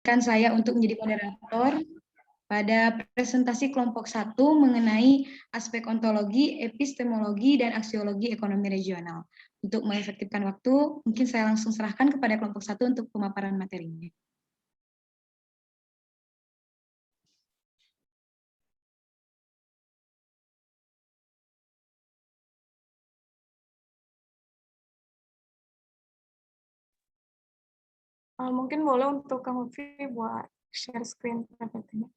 saya untuk menjadi moderator pada presentasi kelompok 1 mengenai aspek ontologi, epistemologi, dan aksiologi ekonomi regional. Untuk mengefektifkan waktu, mungkin saya langsung serahkan kepada kelompok 1 untuk pemaparan materinya. Mungkin boleh untuk kamu buat share screen PPT-nya.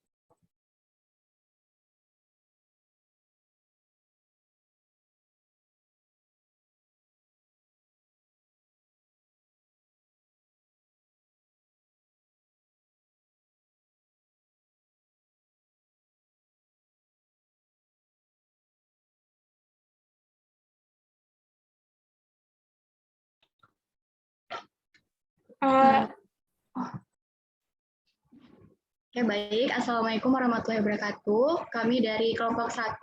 Oke, baik. Assalamualaikum warahmatullahi wabarakatuh. Kami dari kelompok 1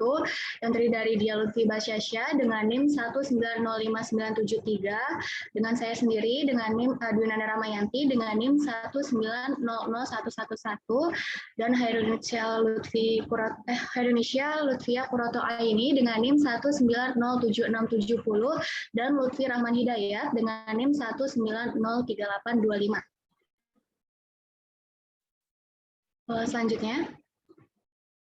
yang terdiri dari Dia Lutfi Basyasya dengan NIM 1905973, dengan saya sendiri dengan NIM Dwinanda Ramayanti dengan NIM 1900111, dan Hairunisya Lutfia Kuroto Aini dengan NIM 1907670, dan Lutfi Rahman Hidayat dengan NIM 1903825. Selanjutnya,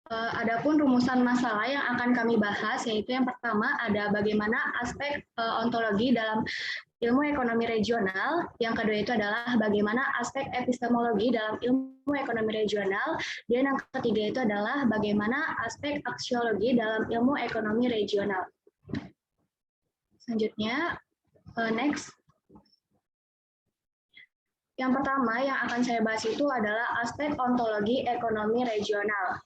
adapun rumusan masalah yang akan kami bahas, yaitu yang pertama ada bagaimana aspek ontologi dalam ilmu ekonomi regional, yang kedua itu adalah bagaimana aspek epistemologi dalam ilmu ekonomi regional, dan yang ketiga itu adalah bagaimana aspek aksiologi dalam ilmu ekonomi regional. Selanjutnya, next. Yang pertama yang akan saya bahas itu adalah aspek ontologi ekonomi regional.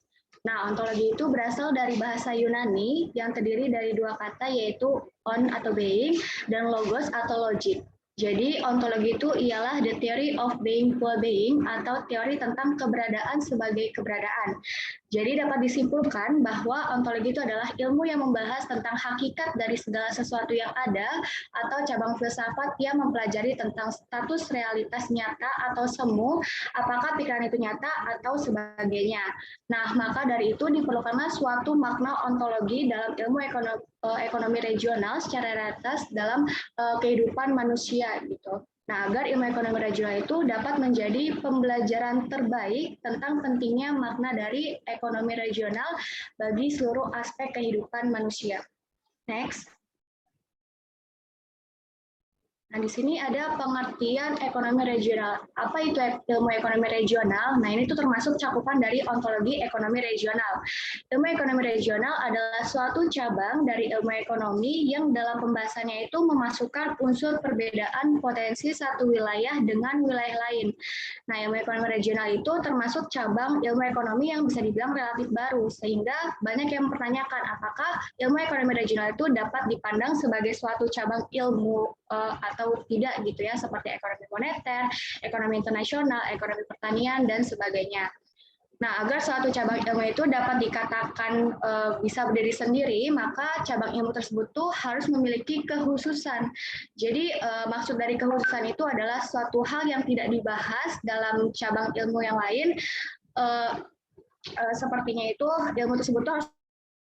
Nah, ontologi itu berasal dari bahasa Yunani yang terdiri dari dua kata, yaitu on atau being dan logos atau logic. Jadi, ontologi itu ialah the theory of being for being, atau teori tentang keberadaan sebagai keberadaan. Jadi dapat disimpulkan bahwa ontologi itu adalah ilmu yang membahas tentang hakikat dari segala sesuatu yang ada, atau cabang filsafat yang mempelajari tentang status realitas nyata atau semu, apakah pikiran itu nyata atau sebagainya. Nah, maka dari itu diperlukanlah suatu makna ontologi dalam ilmu ekonomi regional secara atas dalam kehidupan manusia gitu. Nah, agar ilmu ekonomi regional itu dapat menjadi pembelajaran terbaik tentang pentingnya makna dari ekonomi regional bagi seluruh aspek kehidupan manusia. Next. Nah, di sini ada pengertian ekonomi regional. Apa itu ilmu ekonomi regional? Nah, ini tuh termasuk cakupan dari ontologi ekonomi regional. Ilmu ekonomi regional adalah suatu cabang dari ilmu ekonomi yang dalam pembahasannya itu memasukkan unsur perbedaan potensi satu wilayah dengan wilayah lain. Nah, ilmu ekonomi regional itu termasuk cabang ilmu ekonomi yang bisa dibilang relatif baru, sehingga banyak yang mempertanyakan apakah ilmu ekonomi regional itu dapat dipandang sebagai suatu cabang ilmu atau tidak gitu ya, seperti ekonomi moneter, ekonomi internasional, ekonomi pertanian, dan sebagainya. Nah, agar suatu cabang ilmu itu dapat dikatakan bisa berdiri sendiri, maka cabang ilmu tersebut tuh harus memiliki kekhususan. Jadi maksud dari kekhususan itu adalah suatu hal yang tidak dibahas dalam cabang ilmu yang lain, sepertinya itu ilmu tersebut tuh harus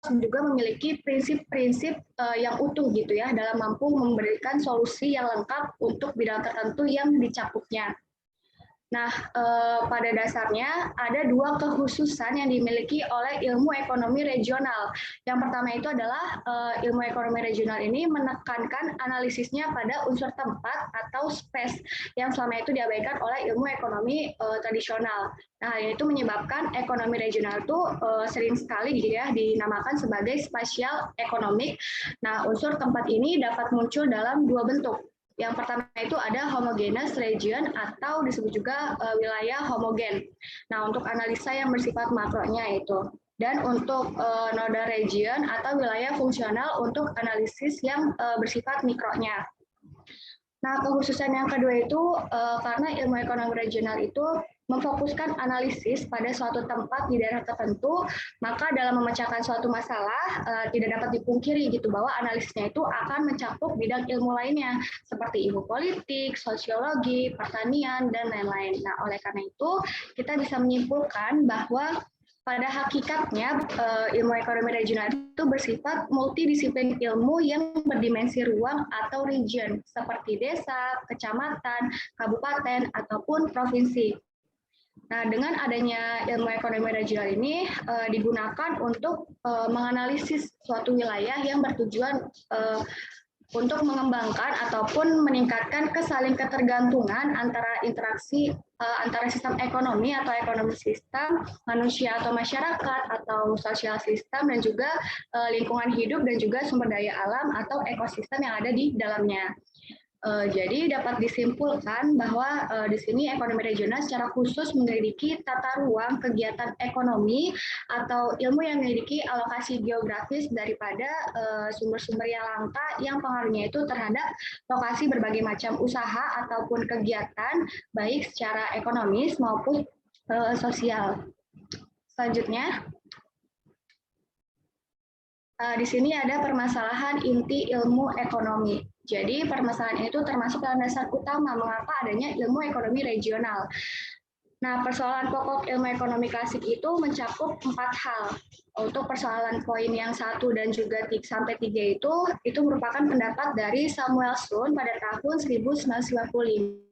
juga memiliki prinsip-prinsip yang utuh gitu ya, dalam mampu memberikan solusi yang lengkap untuk bidang tertentu yang dicakupnya. Nah, pada dasarnya ada dua kekhususan yang dimiliki oleh ilmu ekonomi regional. Yang pertama itu adalah ilmu ekonomi regional ini menekankan analisisnya pada unsur tempat atau space yang selama itu diabaikan oleh ilmu ekonomi tradisional. Nah, itu menyebabkan ekonomi regional itu sering sekali gitu ya dinamakan sebagai spatial economic. Nah, unsur tempat ini dapat muncul dalam dua bentuk. Yang pertama itu ada homogeneous region atau disebut juga wilayah homogen. Nah, untuk analisa yang bersifat makronya itu. Dan untuk nodal region atau wilayah fungsional untuk analisis yang bersifat mikronya. Nah, kekhususan yang kedua itu karena ilmu ekonomi regional itu memfokuskan analisis pada suatu tempat di daerah tertentu, maka dalam memecahkan suatu masalah tidak dapat dipungkiri gitu bahwa analisisnya itu akan mencakup bidang ilmu lainnya seperti ilmu politik, sosiologi, pertanian, dan lain-lain. Nah, oleh karena itu kita bisa menyimpulkan bahwa pada hakikatnya ilmu ekonomi regional itu bersifat multidisiplin ilmu yang berdimensi ruang atau region seperti desa, kecamatan, kabupaten, ataupun provinsi. Nah, dengan adanya ilmu ekonomi regional ini digunakan untuk menganalisis suatu wilayah yang bertujuan untuk mengembangkan ataupun meningkatkan kesaling ketergantungan antara interaksi antara sistem ekonomi atau ekonomi sistem, manusia atau masyarakat, atau sosial sistem, dan juga lingkungan hidup dan juga sumber daya alam atau ekosistem yang ada di dalamnya. Jadi dapat disimpulkan bahwa di sini ekonomi regional secara khusus memiliki tata ruang kegiatan ekonomi atau ilmu yang memiliki alokasi geografis daripada sumber-sumber yang langka yang pengaruhnya itu terhadap lokasi berbagai macam usaha ataupun kegiatan baik secara ekonomis maupun sosial. Selanjutnya, di sini ada permasalahan inti ilmu ekonomi. Jadi permasalahan itu termasuk dalam dasar utama mengapa adanya ilmu ekonomi regional. Nah, persoalan pokok ilmu ekonomi klasik itu mencakup 4 hal. Untuk persoalan poin yang 1 dan juga 3 itu merupakan pendapat dari Samuel Sloan pada tahun 1995.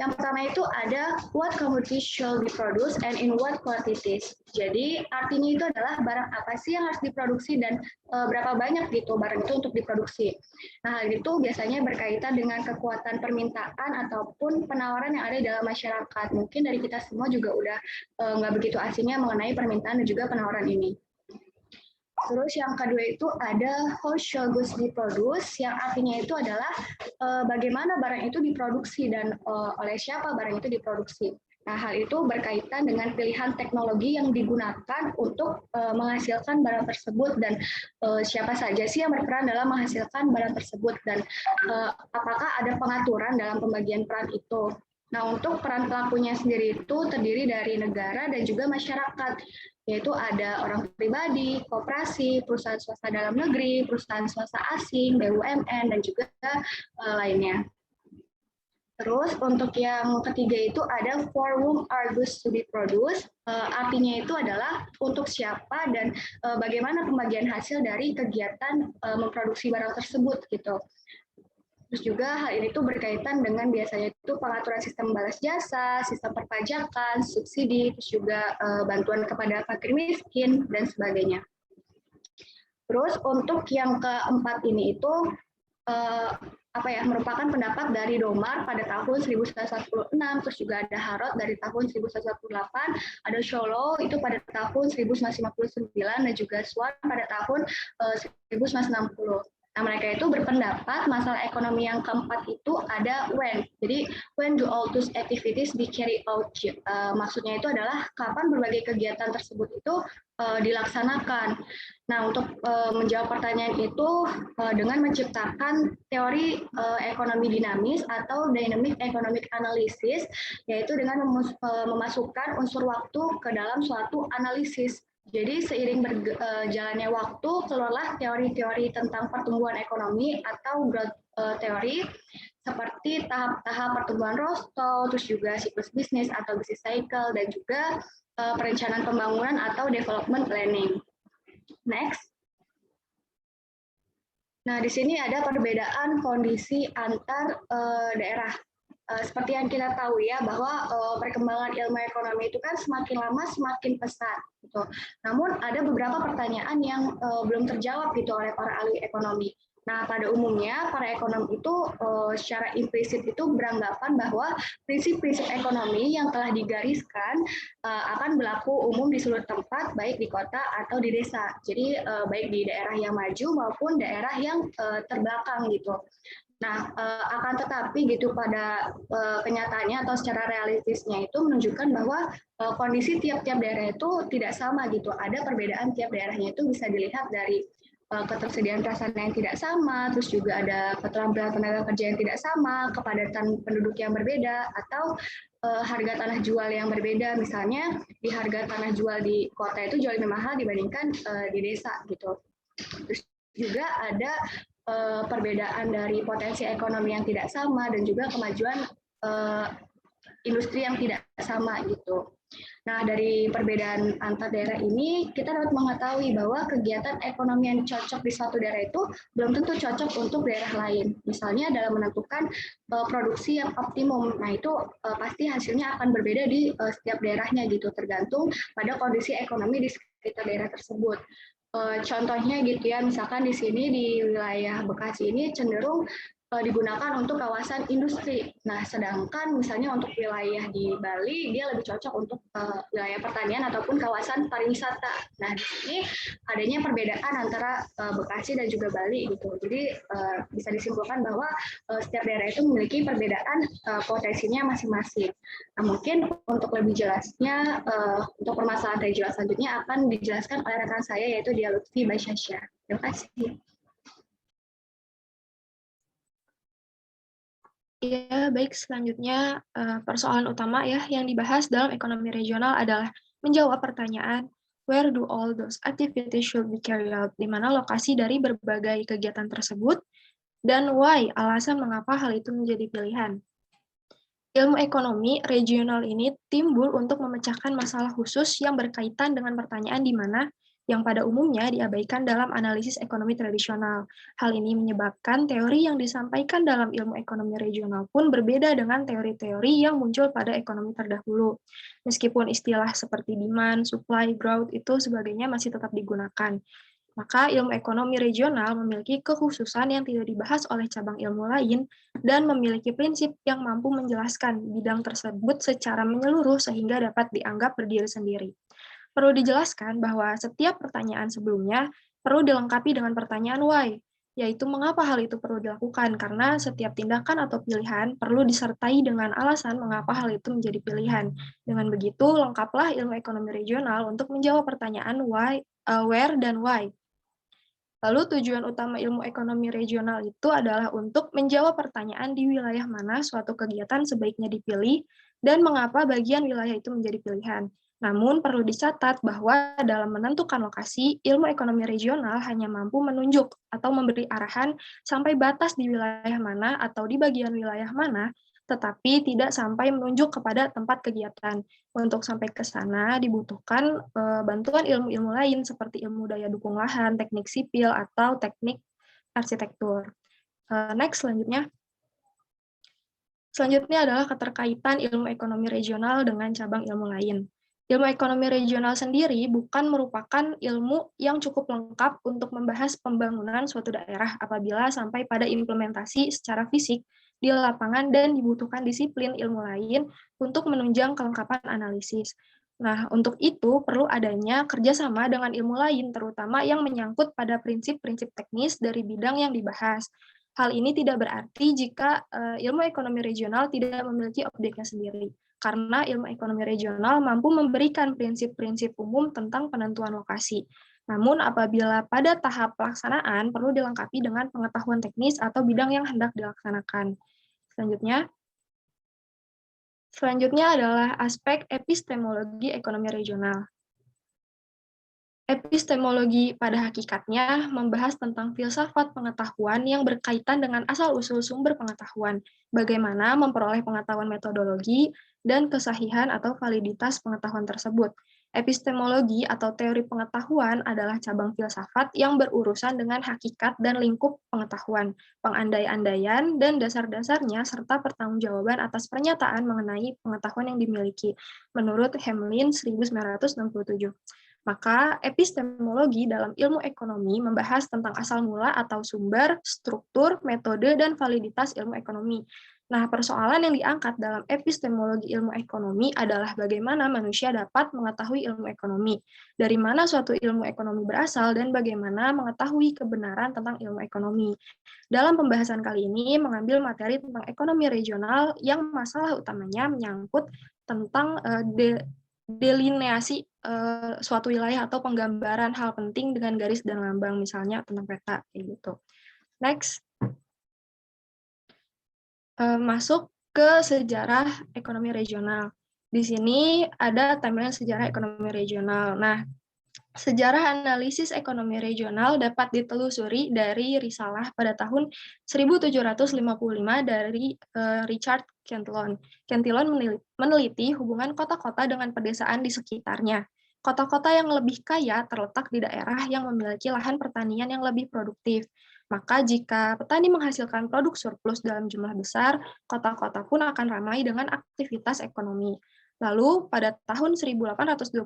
Yang pertama itu ada what commodities shall be produced and in what quantities. Jadi artinya itu adalah barang apa sih yang harus diproduksi dan berapa banyak gitu barang itu untuk diproduksi. Nah, hal itu biasanya berkaitan dengan kekuatan permintaan ataupun penawaran yang ada di dalam masyarakat. Mungkin dari kita semua juga udah nggak begitu asingnya mengenai permintaan dan juga penawaran ini. Terus yang kedua itu ada how shall goods be produced, yang artinya itu adalah bagaimana barang itu diproduksi dan oleh siapa barang itu diproduksi. Nah, hal itu berkaitan dengan pilihan teknologi yang digunakan untuk menghasilkan barang tersebut dan siapa saja sih yang berperan dalam menghasilkan barang tersebut dan apakah ada pengaturan dalam pembagian peran itu. Nah, untuk peran pelakunya sendiri itu terdiri dari negara dan juga masyarakat, yaitu ada orang pribadi, koperasi, perusahaan swasta dalam negeri, perusahaan swasta asing, BUMN, dan juga lainnya. Terus untuk yang ketiga itu ada for whom are goods to be produced, artinya itu adalah untuk siapa dan bagaimana pembagian hasil dari kegiatan memproduksi barang tersebut gitu. Terus juga hal ini tuh berkaitan dengan biasanya itu pengaturan sistem balas jasa, sistem perpajakan, subsidi, terus juga bantuan kepada fakir miskin, dan sebagainya. Terus untuk yang keempat ini itu merupakan pendapat dari Domar pada tahun 1946, terus juga ada Harrod dari tahun 1948, ada Sholo itu pada tahun 1959, dan juga Swan pada tahun 1960. Nah, mereka itu berpendapat masalah ekonomi yang keempat itu ada when. Jadi, when do all those activities be carried out? Maksudnya itu adalah kapan berbagai kegiatan tersebut itu dilaksanakan. Nah, untuk menjawab pertanyaan itu dengan menciptakan teori ekonomi dinamis atau dynamic economic analysis, yaitu dengan memasukkan unsur waktu ke dalam suatu analisis. Jadi seiring berjalannya waktu, keluarlah teori-teori tentang pertumbuhan ekonomi atau growth teori, seperti tahap-tahap pertumbuhan Rostow, terus juga siklus bisnis atau business cycle, dan juga perencanaan pembangunan atau development planning. Next. Nah, di sini ada perbedaan kondisi antar daerah. Seperti yang kita tahu ya, bahwa perkembangan ilmu ekonomi itu kan semakin lama semakin pesat. Gitu. Namun ada beberapa pertanyaan yang belum terjawab gitu oleh para ahli ekonomi. Nah, pada umumnya para ekonom itu secara implisit itu beranggapan bahwa prinsip-prinsip ekonomi yang telah digariskan akan berlaku umum di seluruh tempat, baik di kota atau di desa. Jadi baik di daerah yang maju maupun daerah yang terbelakang gitu. Nah, akan tetapi gitu pada kenyataannya atau secara realistisnya itu menunjukkan bahwa kondisi tiap-tiap daerah itu tidak sama gitu. Ada perbedaan tiap daerahnya itu bisa dilihat dari ketersediaan prasarana yang tidak sama, terus juga ada keterampilan tenaga kerja yang tidak sama, kepadatan penduduk yang berbeda, atau harga tanah jual yang berbeda. Misalnya di harga tanah jual di kota itu jauh lebih mahal dibandingkan di desa gitu. Terus juga ada perbedaan dari potensi ekonomi yang tidak sama dan juga kemajuan industri yang tidak sama gitu. Nah, dari perbedaan antar daerah ini, kita dapat mengetahui bahwa kegiatan ekonomi yang cocok di suatu daerah itu belum tentu cocok untuk daerah lain. Misalnya dalam menentukan produksi yang optimum. Nah, itu pasti hasilnya akan berbeda di setiap daerahnya gitu, tergantung pada kondisi ekonomi di sekitar daerah tersebut. Contohnya gitu ya, misalkan di sini di wilayah Bekasi ini cenderung digunakan untuk kawasan industri. Nah, sedangkan misalnya untuk wilayah di Bali, dia lebih cocok untuk wilayah pertanian ataupun kawasan pariwisata. Nah, di sini adanya perbedaan antara Bekasi dan juga Bali gitu. Jadi bisa disimpulkan bahwa setiap daerah itu memiliki perbedaan potensinya masing-masing. Nah, mungkin untuk lebih jelasnya, untuk permasalahan regional selanjutnya akan dijelaskan oleh rekan saya, yaitu Dia Lutfi Basyasya. Terima kasih. Ya, baik. Selanjutnya, persoalan utama ya yang dibahas dalam ekonomi regional adalah menjawab pertanyaan, where do all those activities should be carried out, di mana lokasi dari berbagai kegiatan tersebut, dan why, alasan mengapa hal itu menjadi pilihan. Ilmu ekonomi regional ini timbul untuk memecahkan masalah khusus yang berkaitan dengan pertanyaan di mana yang pada umumnya diabaikan dalam analisis ekonomi tradisional. Hal ini menyebabkan teori yang disampaikan dalam ilmu ekonomi regional pun berbeda dengan teori-teori yang muncul pada ekonomi terdahulu. Meskipun istilah seperti demand, supply, growth itu sebagainya masih tetap digunakan. Maka ilmu ekonomi regional memiliki kekhususan yang tidak dibahas oleh cabang ilmu lain dan memiliki prinsip yang mampu menjelaskan bidang tersebut secara menyeluruh sehingga dapat dianggap berdiri sendiri. Perlu dijelaskan bahwa setiap pertanyaan sebelumnya perlu dilengkapi dengan pertanyaan why, yaitu mengapa hal itu perlu dilakukan, karena setiap tindakan atau pilihan perlu disertai dengan alasan mengapa hal itu menjadi pilihan. Dengan begitu, lengkaplah ilmu ekonomi regional untuk menjawab pertanyaan why, where, dan why. Lalu tujuan utama ilmu ekonomi regional itu adalah untuk menjawab pertanyaan di wilayah mana suatu kegiatan sebaiknya dipilih dan mengapa bagian wilayah itu menjadi pilihan. Namun perlu dicatat bahwa dalam menentukan lokasi, ilmu ekonomi regional hanya mampu menunjuk atau memberi arahan sampai batas di wilayah mana atau di bagian wilayah mana, tetapi tidak sampai menunjuk kepada tempat kegiatan. Untuk sampai ke sana dibutuhkan bantuan ilmu-ilmu lain seperti ilmu daya dukung lahan, teknik sipil, atau teknik arsitektur. Next, selanjutnya. Selanjutnya adalah keterkaitan ilmu ekonomi regional dengan cabang ilmu lain. Ilmu ekonomi regional sendiri bukan merupakan ilmu yang cukup lengkap untuk membahas pembangunan suatu daerah apabila sampai pada implementasi secara fisik di lapangan dan dibutuhkan disiplin ilmu lain untuk menunjang kelengkapan analisis. Nah, untuk itu perlu adanya kerjasama dengan ilmu lain, terutama yang menyangkut pada prinsip-prinsip teknis dari bidang yang dibahas. Hal ini tidak berarti jika ilmu ekonomi regional tidak memiliki objeknya sendiri, karena ilmu ekonomi regional mampu memberikan prinsip-prinsip umum tentang penentuan lokasi. Namun apabila pada tahap pelaksanaan perlu dilengkapi dengan pengetahuan teknis atau bidang yang hendak dilaksanakan. Selanjutnya adalah aspek epistemologi ekonomi regional. Epistemologi pada hakikatnya membahas tentang filsafat pengetahuan yang berkaitan dengan asal-usul sumber pengetahuan, bagaimana memperoleh pengetahuan metodologi, dan kesahihan atau validitas pengetahuan tersebut. Epistemologi atau teori pengetahuan adalah cabang filsafat yang berurusan dengan hakikat dan lingkup pengetahuan, pengandai-andaian, dan dasar-dasarnya, serta pertanggungjawaban atas pernyataan mengenai pengetahuan yang dimiliki, menurut Hamlin 1967. Maka epistemologi dalam ilmu ekonomi membahas tentang asal mula atau sumber, struktur, metode, dan validitas ilmu ekonomi. Nah, persoalan yang diangkat dalam epistemologi ilmu ekonomi adalah bagaimana manusia dapat mengetahui ilmu ekonomi, dari mana suatu ilmu ekonomi berasal, dan bagaimana mengetahui kebenaran tentang ilmu ekonomi. Dalam pembahasan kali ini mengambil materi tentang ekonomi regional yang masalah utamanya menyangkut tentang delineasi suatu wilayah atau penggambaran hal penting dengan garis dan lambang, misalnya tentang peta, kayak gitu. Next. Masuk ke sejarah ekonomi regional. Di sini ada timeline sejarah ekonomi regional. Nah, sejarah analisis ekonomi regional dapat ditelusuri dari risalah pada tahun 1755 dari Richard Cantillon. Cantillon meneliti hubungan kota-kota dengan pedesaan di sekitarnya. Kota-kota yang lebih kaya terletak di daerah yang memiliki lahan pertanian yang lebih produktif. Maka jika petani menghasilkan produk surplus dalam jumlah besar, kota-kota pun akan ramai dengan aktivitas ekonomi. Lalu pada tahun 1826,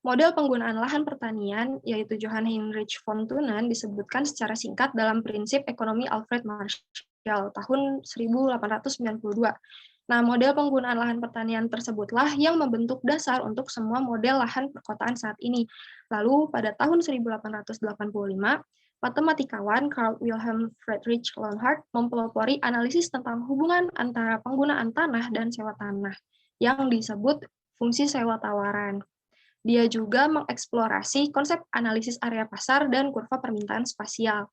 model penggunaan lahan pertanian, yaitu Johann Heinrich von Thunen, disebutkan secara singkat dalam prinsip ekonomi Alfred Marshall tahun 1892. Nah, model penggunaan lahan pertanian tersebutlah yang membentuk dasar untuk semua model lahan perkotaan saat ini. Lalu pada tahun 1885, matematikawan Carl Wilhelm Friedrich Leonhard mempelopori analisis tentang hubungan antara penggunaan tanah dan sewa tanah yang disebut fungsi sewa tawaran. Dia juga mengeksplorasi konsep analisis area pasar dan kurva permintaan spasial.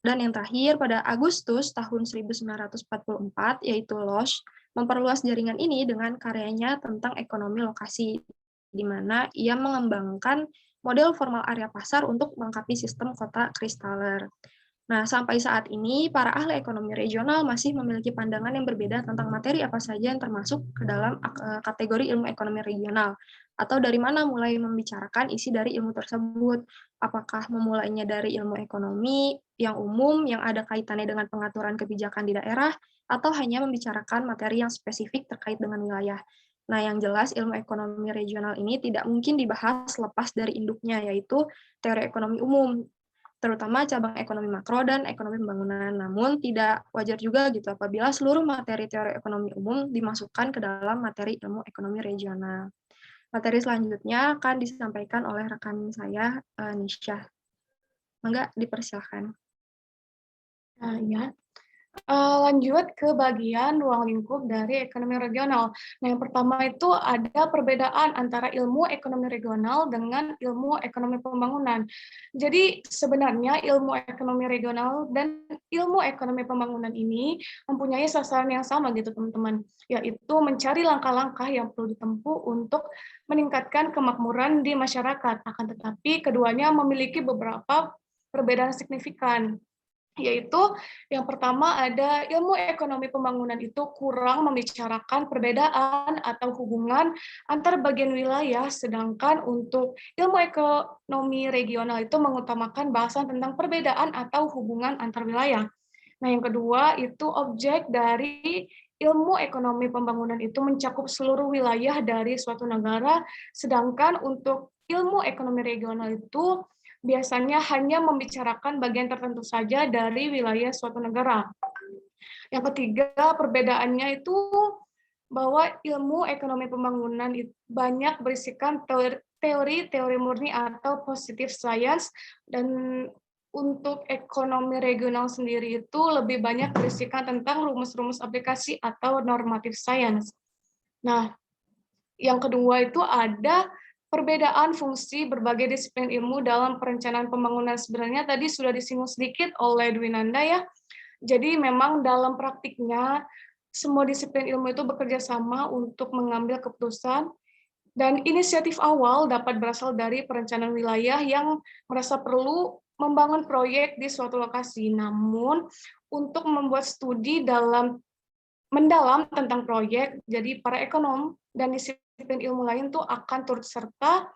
Dan yang terakhir, pada Agustus tahun 1944, yaitu Losch, memperluas jaringan ini dengan karyanya tentang ekonomi lokasi, di mana ia mengembangkan model formal area pasar untuk melengkapi sistem kota Kristaller. Nah, sampai saat ini, para ahli ekonomi regional masih memiliki pandangan yang berbeda tentang materi apa saja yang termasuk ke dalam kategori ilmu ekonomi regional, atau dari mana mulai membicarakan isi dari ilmu tersebut. Apakah memulainya dari ilmu ekonomi yang umum, yang ada kaitannya dengan pengaturan kebijakan di daerah, atau hanya membicarakan materi yang spesifik terkait dengan wilayah. Nah, yang jelas ilmu ekonomi regional ini tidak mungkin dibahas lepas dari induknya, yaitu teori ekonomi umum, terutama cabang ekonomi makro dan ekonomi pembangunan. Namun tidak wajar juga gitu apabila seluruh materi teori ekonomi umum dimasukkan ke dalam materi ilmu ekonomi regional. Materi selanjutnya akan disampaikan oleh rekan saya, Nisha. Mangga dipersilakan. Nah, ya. Lanjut ke bagian ruang lingkup dari ekonomi regional. Nah, yang pertama itu ada perbedaan antara ilmu ekonomi regional dengan ilmu ekonomi pembangunan. Jadi sebenarnya ilmu ekonomi regional dan ilmu ekonomi pembangunan ini mempunyai sasaran yang sama gitu teman-teman, yaitu mencari langkah-langkah yang perlu ditempuh untuk meningkatkan kemakmuran di masyarakat. Akan tetapi keduanya memiliki beberapa perbedaan signifikan. Yaitu yang pertama ada ilmu ekonomi pembangunan itu kurang membicarakan perbedaan atau hubungan antar bagian wilayah, sedangkan untuk ilmu ekonomi regional itu mengutamakan bahasan tentang perbedaan atau hubungan antar wilayah. Nah, yang kedua itu objek dari ilmu ekonomi pembangunan itu mencakup seluruh wilayah dari suatu negara, sedangkan untuk ilmu ekonomi regional itu biasanya hanya membicarakan bagian tertentu saja dari wilayah suatu negara. Yang ketiga, perbedaannya itu bahwa ilmu ekonomi pembangunan banyak berisikan teori-teori murni atau positive science, dan untuk ekonomi regional sendiri itu lebih banyak berisikan tentang rumus-rumus aplikasi atau normative science. Nah, yang kedua itu ada perbedaan fungsi berbagai disiplin ilmu dalam perencanaan pembangunan. Sebenarnya tadi sudah disinggung sedikit oleh Dwinanda ya. Jadi memang dalam praktiknya semua disiplin ilmu itu bekerja sama untuk mengambil keputusan, dan inisiatif awal dapat berasal dari perencanaan wilayah yang merasa perlu membangun proyek di suatu lokasi. Namun untuk membuat studi mendalam tentang proyek, jadi para ekonom dan disiplin ilmu lain tuh akan turut serta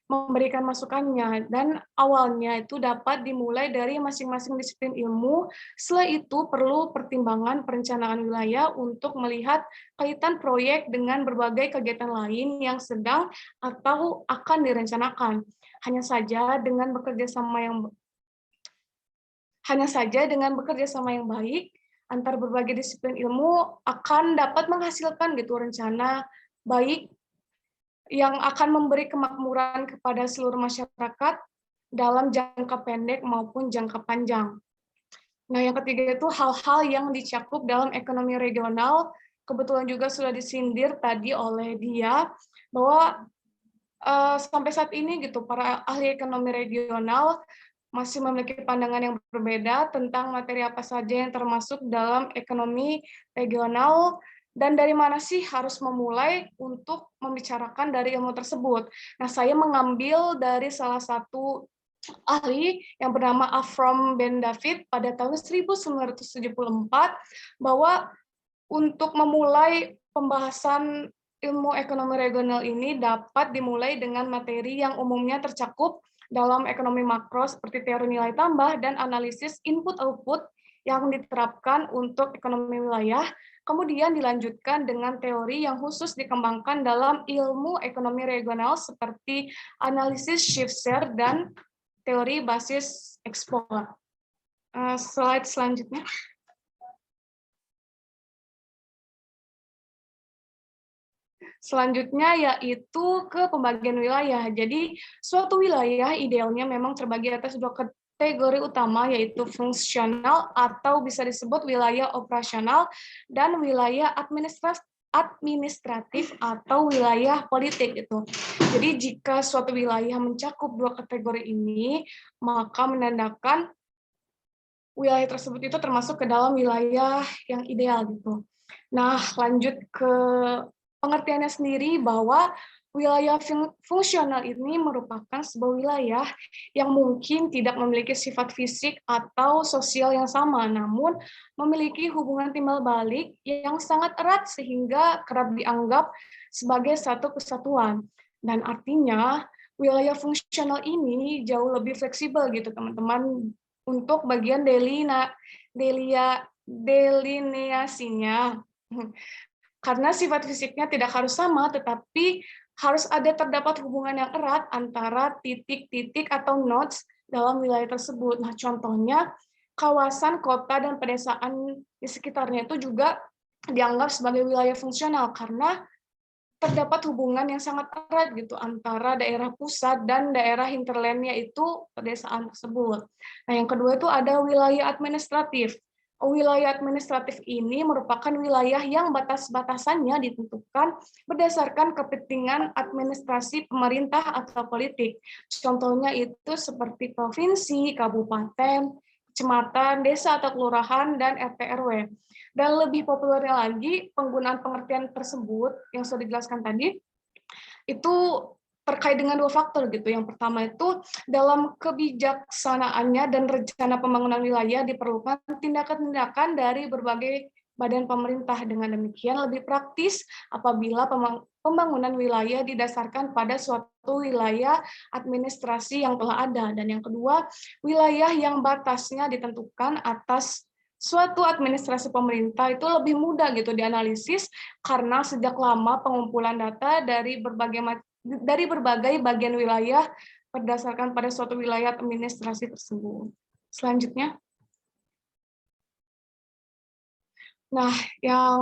memberikan masukannya, dan awalnya itu dapat dimulai dari masing-masing disiplin ilmu. Setelah itu perlu pertimbangan perencanaan wilayah untuk melihat kaitan proyek dengan berbagai kegiatan lain yang sedang atau akan direncanakan. Hanya saja dengan bekerja sama yang baik antar berbagai disiplin ilmu akan dapat menghasilkan gitu rencana baik yang akan memberi kemakmuran kepada seluruh masyarakat dalam jangka pendek maupun jangka panjang. Nah, yang ketiga itu hal-hal yang dicakup dalam ekonomi regional. Kebetulan juga sudah disindir tadi oleh dia bahwa sampai saat ini gitu para ahli ekonomi regional masih memiliki pandangan yang berbeda tentang materi apa saja yang termasuk dalam ekonomi regional. Dan dari mana sih harus memulai untuk membicarakan dari ilmu tersebut? Nah, saya mengambil dari salah satu ahli yang bernama Avrom Ben David pada tahun 1974 bahwa untuk memulai pembahasan ilmu ekonomi regional ini dapat dimulai dengan materi yang umumnya tercakup dalam ekonomi makro seperti teori nilai tambah dan analisis input-output yang diterapkan untuk ekonomi wilayah, kemudian dilanjutkan dengan teori yang khusus dikembangkan dalam ilmu ekonomi regional seperti analisis shift share dan teori basis ekspor. Slide selanjutnya. Selanjutnya yaitu ke pembagian wilayah. Jadi suatu wilayah idealnya memang terbagi atas dua kategori utama, yaitu fungsional atau bisa disebut wilayah operasional dan wilayah administratif atau wilayah politik itu. Jadi jika suatu wilayah mencakup dua kategori ini, maka menandakan wilayah tersebut itu termasuk ke dalam wilayah yang ideal gitu. Nah, lanjut ke pengertiannya sendiri bahwa wilayah fungsional ini merupakan sebuah wilayah yang mungkin tidak memiliki sifat fisik atau sosial yang sama, namun memiliki hubungan timbal balik yang sangat erat sehingga kerap dianggap sebagai satu kesatuan. Dan artinya wilayah fungsional ini jauh lebih fleksibel gitu teman-teman untuk bagian delineasinya. Karena sifat fisiknya tidak harus sama, tetapi harus terdapat hubungan yang erat antara titik-titik atau nodes dalam wilayah tersebut. Nah, contohnya kawasan kota dan pedesaan di sekitarnya itu juga dianggap sebagai wilayah fungsional karena terdapat hubungan yang sangat erat gitu antara daerah pusat dan daerah hinterlandnya itu pedesaan tersebut. Nah, yang kedua itu ada wilayah administratif. Wilayah administratif ini merupakan wilayah yang batas-batasannya ditentukan berdasarkan kepentingan administrasi pemerintah atau politik. Contohnya itu seperti provinsi, kabupaten, kecamatan, desa atau kelurahan, dan RT RW. Dan lebih populernya lagi, penggunaan pengertian tersebut yang sudah dijelaskan tadi, itu terkait dengan dua faktor gitu. Yang pertama itu dalam kebijaksanaannya dan rencana pembangunan wilayah diperlukan tindakan-tindakan dari berbagai badan pemerintah. Dengan demikian lebih praktis apabila pembangunan wilayah didasarkan pada suatu wilayah administrasi yang telah ada. Dan yang kedua, wilayah yang batasnya ditentukan atas suatu administrasi pemerintah itu lebih mudah gitu dianalisis karena sejak lama pengumpulan data dari berbagai bagian wilayah berdasarkan pada suatu wilayah administrasi tersebut. Selanjutnya. Nah, yang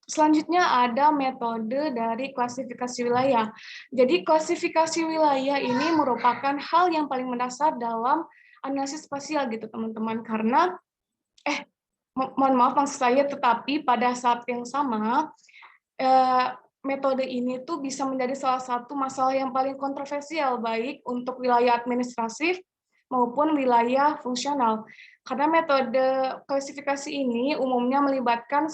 selanjutnya ada metode dari klasifikasi wilayah. Jadi klasifikasi wilayah ini merupakan hal yang paling mendasar dalam analisis spasial gitu teman-teman, karena mohon maaf maksud saya, tetapi pada saat yang sama metode ini tuh bisa menjadi salah satu masalah yang paling kontroversial baik untuk wilayah administratif maupun wilayah fungsional. Karena metode klasifikasi ini umumnya melibatkan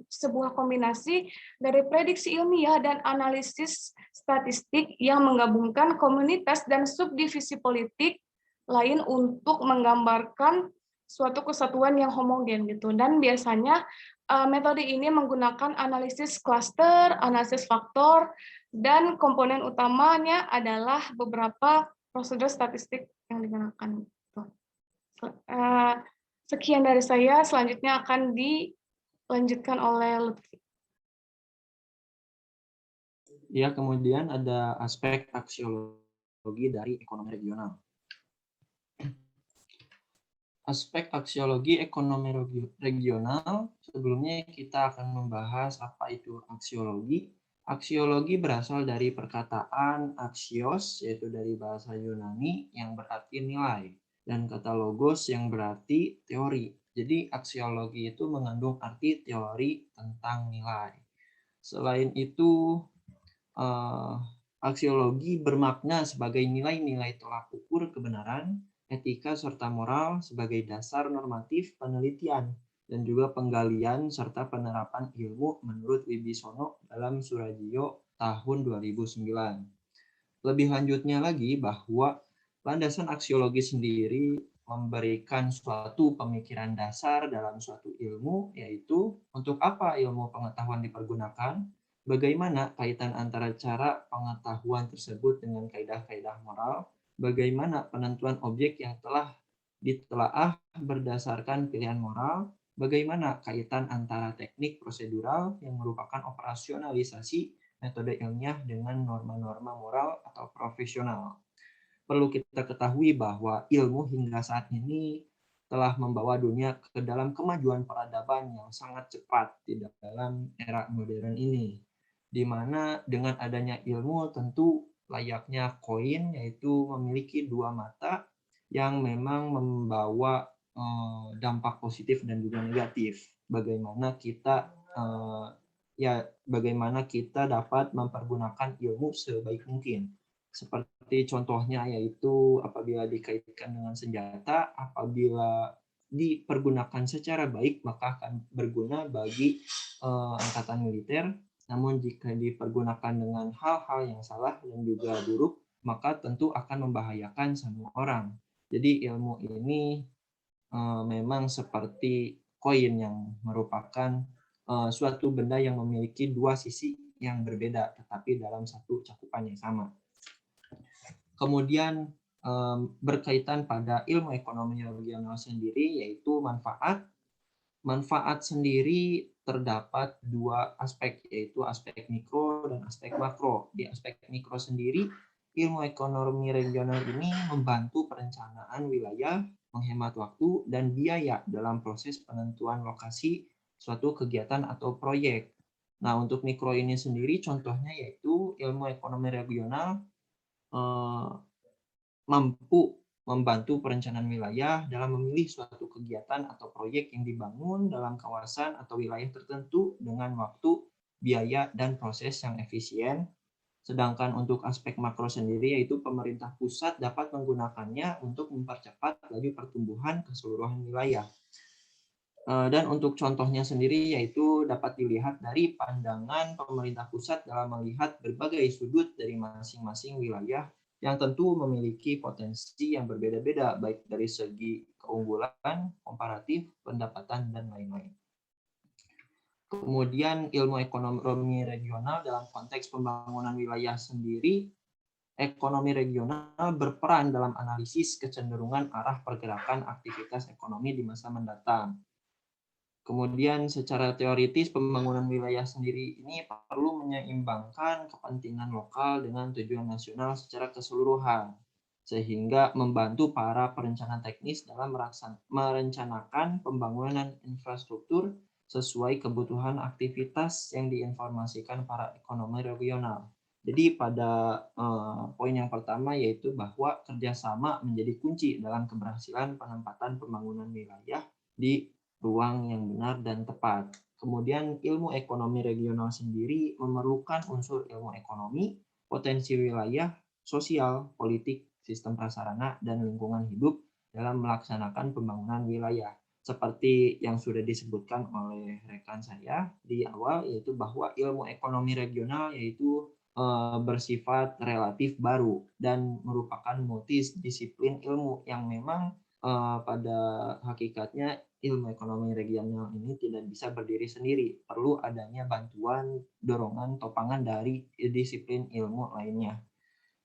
sebuah kombinasi dari prediksi ilmiah dan analisis statistik yang menggabungkan komunitas dan subdivisi politik lain untuk menggambarkan suatu kesatuan yang homogen gitu. Dan biasanya metode ini menggunakan analisis klaster, analisis faktor, dan komponen utamanya adalah beberapa prosedur statistik yang digunakan. Sekian dari saya, selanjutnya akan dilanjutkan oleh Lutfi. Ya, kemudian ada aspek aksiologi dari ekonomi regional. Aspek aksiologi ekonomi regional, sebelumnya kita akan membahas apa itu aksiologi. Aksiologi berasal dari perkataan aksios, yaitu dari bahasa Yunani yang berarti nilai, dan kata logos yang berarti teori. Jadi aksiologi itu mengandung arti teori tentang nilai. Selain itu, aksiologi bermakna sebagai nilai-nilai tolak ukur kebenaran, etika serta moral sebagai dasar normatif penelitian. dan juga penggalian serta penerapan ilmu menurut Wibisono dalam Surabaya tahun 2009. Lebih lanjutnya lagi bahwa landasan aksiologi sendiri memberikan suatu pemikiran dasar dalam suatu ilmu, yaitu untuk apa ilmu pengetahuan dipergunakan, bagaimana kaitan antara cara pengetahuan tersebut dengan kaidah-kaidah moral, bagaimana penentuan objek yang telah ditelaah berdasarkan pilihan moral, bagaimana kaitan antara teknik prosedural yang merupakan operasionalisasi metode ilmiah dengan norma-norma moral atau profesional. Perlu kita ketahui bahwa ilmu hingga saat ini telah membawa dunia ke dalam kemajuan peradaban yang sangat cepat di dalam era modern ini. Di mana dengan adanya ilmu tentu layaknya koin, yaitu memiliki dua mata yang memang membawa dampak positif dan juga negatif. Bagaimana kita dapat mempergunakan ilmu sebaik mungkin. Seperti contohnya yaitu apabila dikaitkan dengan senjata, apabila dipergunakan secara baik maka akan berguna bagi angkatan militer. Namun jika dipergunakan dengan hal-hal yang salah dan juga buruk, maka tentu akan membahayakan semua orang. Jadi ilmu ini memang seperti koin yang merupakan suatu benda yang memiliki dua sisi yang berbeda, tetapi dalam satu cakupan yang sama. Kemudian berkaitan pada ilmu ekonomi regional sendiri, yaitu manfaat. Manfaat sendiri terdapat dua aspek, yaitu aspek mikro dan aspek makro. Di aspek mikro sendiri, ilmu ekonomi regional ini membantu perencanaan wilayah, menghemat waktu dan biaya dalam proses penentuan lokasi suatu kegiatan atau proyek. Nah, untuk mikro ini sendiri contohnya yaitu ilmu ekonomi regional mampu membantu perencanaan wilayah dalam memilih suatu kegiatan atau proyek yang dibangun dalam kawasan atau wilayah tertentu dengan waktu, biaya, dan proses yang efisien. Sedangkan untuk aspek makro sendiri, yaitu pemerintah pusat dapat menggunakannya untuk mempercepat laju pertumbuhan keseluruhan wilayah. Dan untuk contohnya sendiri, yaitu dapat dilihat dari pandangan pemerintah pusat dalam melihat berbagai sudut dari masing-masing wilayah yang tentu memiliki potensi yang berbeda-beda, baik dari segi keunggulan, komparatif, pendapatan, dan lain-lain. Kemudian ilmu ekonomi regional dalam konteks pembangunan wilayah sendiri, ekonomi regional berperan dalam analisis kecenderungan arah pergerakan aktivitas ekonomi di masa mendatang. Kemudian secara teoritis pembangunan wilayah sendiri ini perlu menyeimbangkan kepentingan lokal dengan tujuan nasional secara keseluruhan, sehingga membantu para perencana teknis dalam merencanakan pembangunan infrastruktur sesuai kebutuhan aktivitas yang diinformasikan para ekonomi regional. Jadi pada poin yang pertama yaitu bahwa kerjasama menjadi kunci dalam keberhasilan penempatan pembangunan wilayah di ruang yang benar dan tepat. Kemudian ilmu ekonomi regional sendiri memerlukan unsur ilmu ekonomi, potensi wilayah, sosial, politik, sistem prasarana, dan lingkungan hidup dalam melaksanakan pembangunan wilayah. Seperti yang sudah disebutkan oleh rekan saya di awal, yaitu bahwa ilmu ekonomi regional yaitu bersifat relatif baru dan merupakan multidisiplin ilmu yang memang pada hakikatnya ilmu ekonomi regional ini tidak bisa berdiri sendiri, perlu adanya bantuan, dorongan, topangan dari disiplin ilmu lainnya.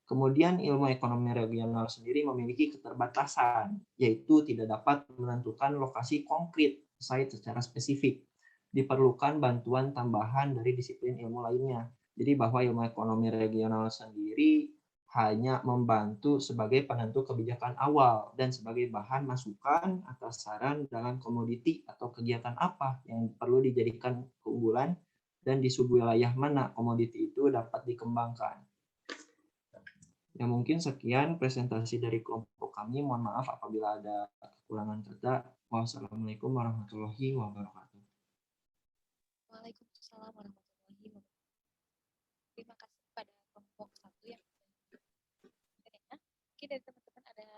Kemudian ilmu ekonomi regional sendiri memiliki keterbatasan, yaitu tidak dapat menentukan lokasi konkret site secara spesifik. Diperlukan bantuan tambahan dari disiplin ilmu lainnya. Jadi bahwa ilmu ekonomi regional sendiri hanya membantu sebagai penentu kebijakan awal dan sebagai bahan masukan atas saran dalam komoditi atau kegiatan apa yang perlu dijadikan keunggulan dan di subwilayah mana komoditi itu dapat dikembangkan. Ya mungkin sekian presentasi dari kelompok kami. Mohon maaf apabila ada kekurangan kata. Wassalamualaikum warahmatullahi wabarakatuh. Waalaikumsalam warahmatullahi wabarakatuh. Terima kasih kepada kelompok 1 yang mungkin dari teman-teman ada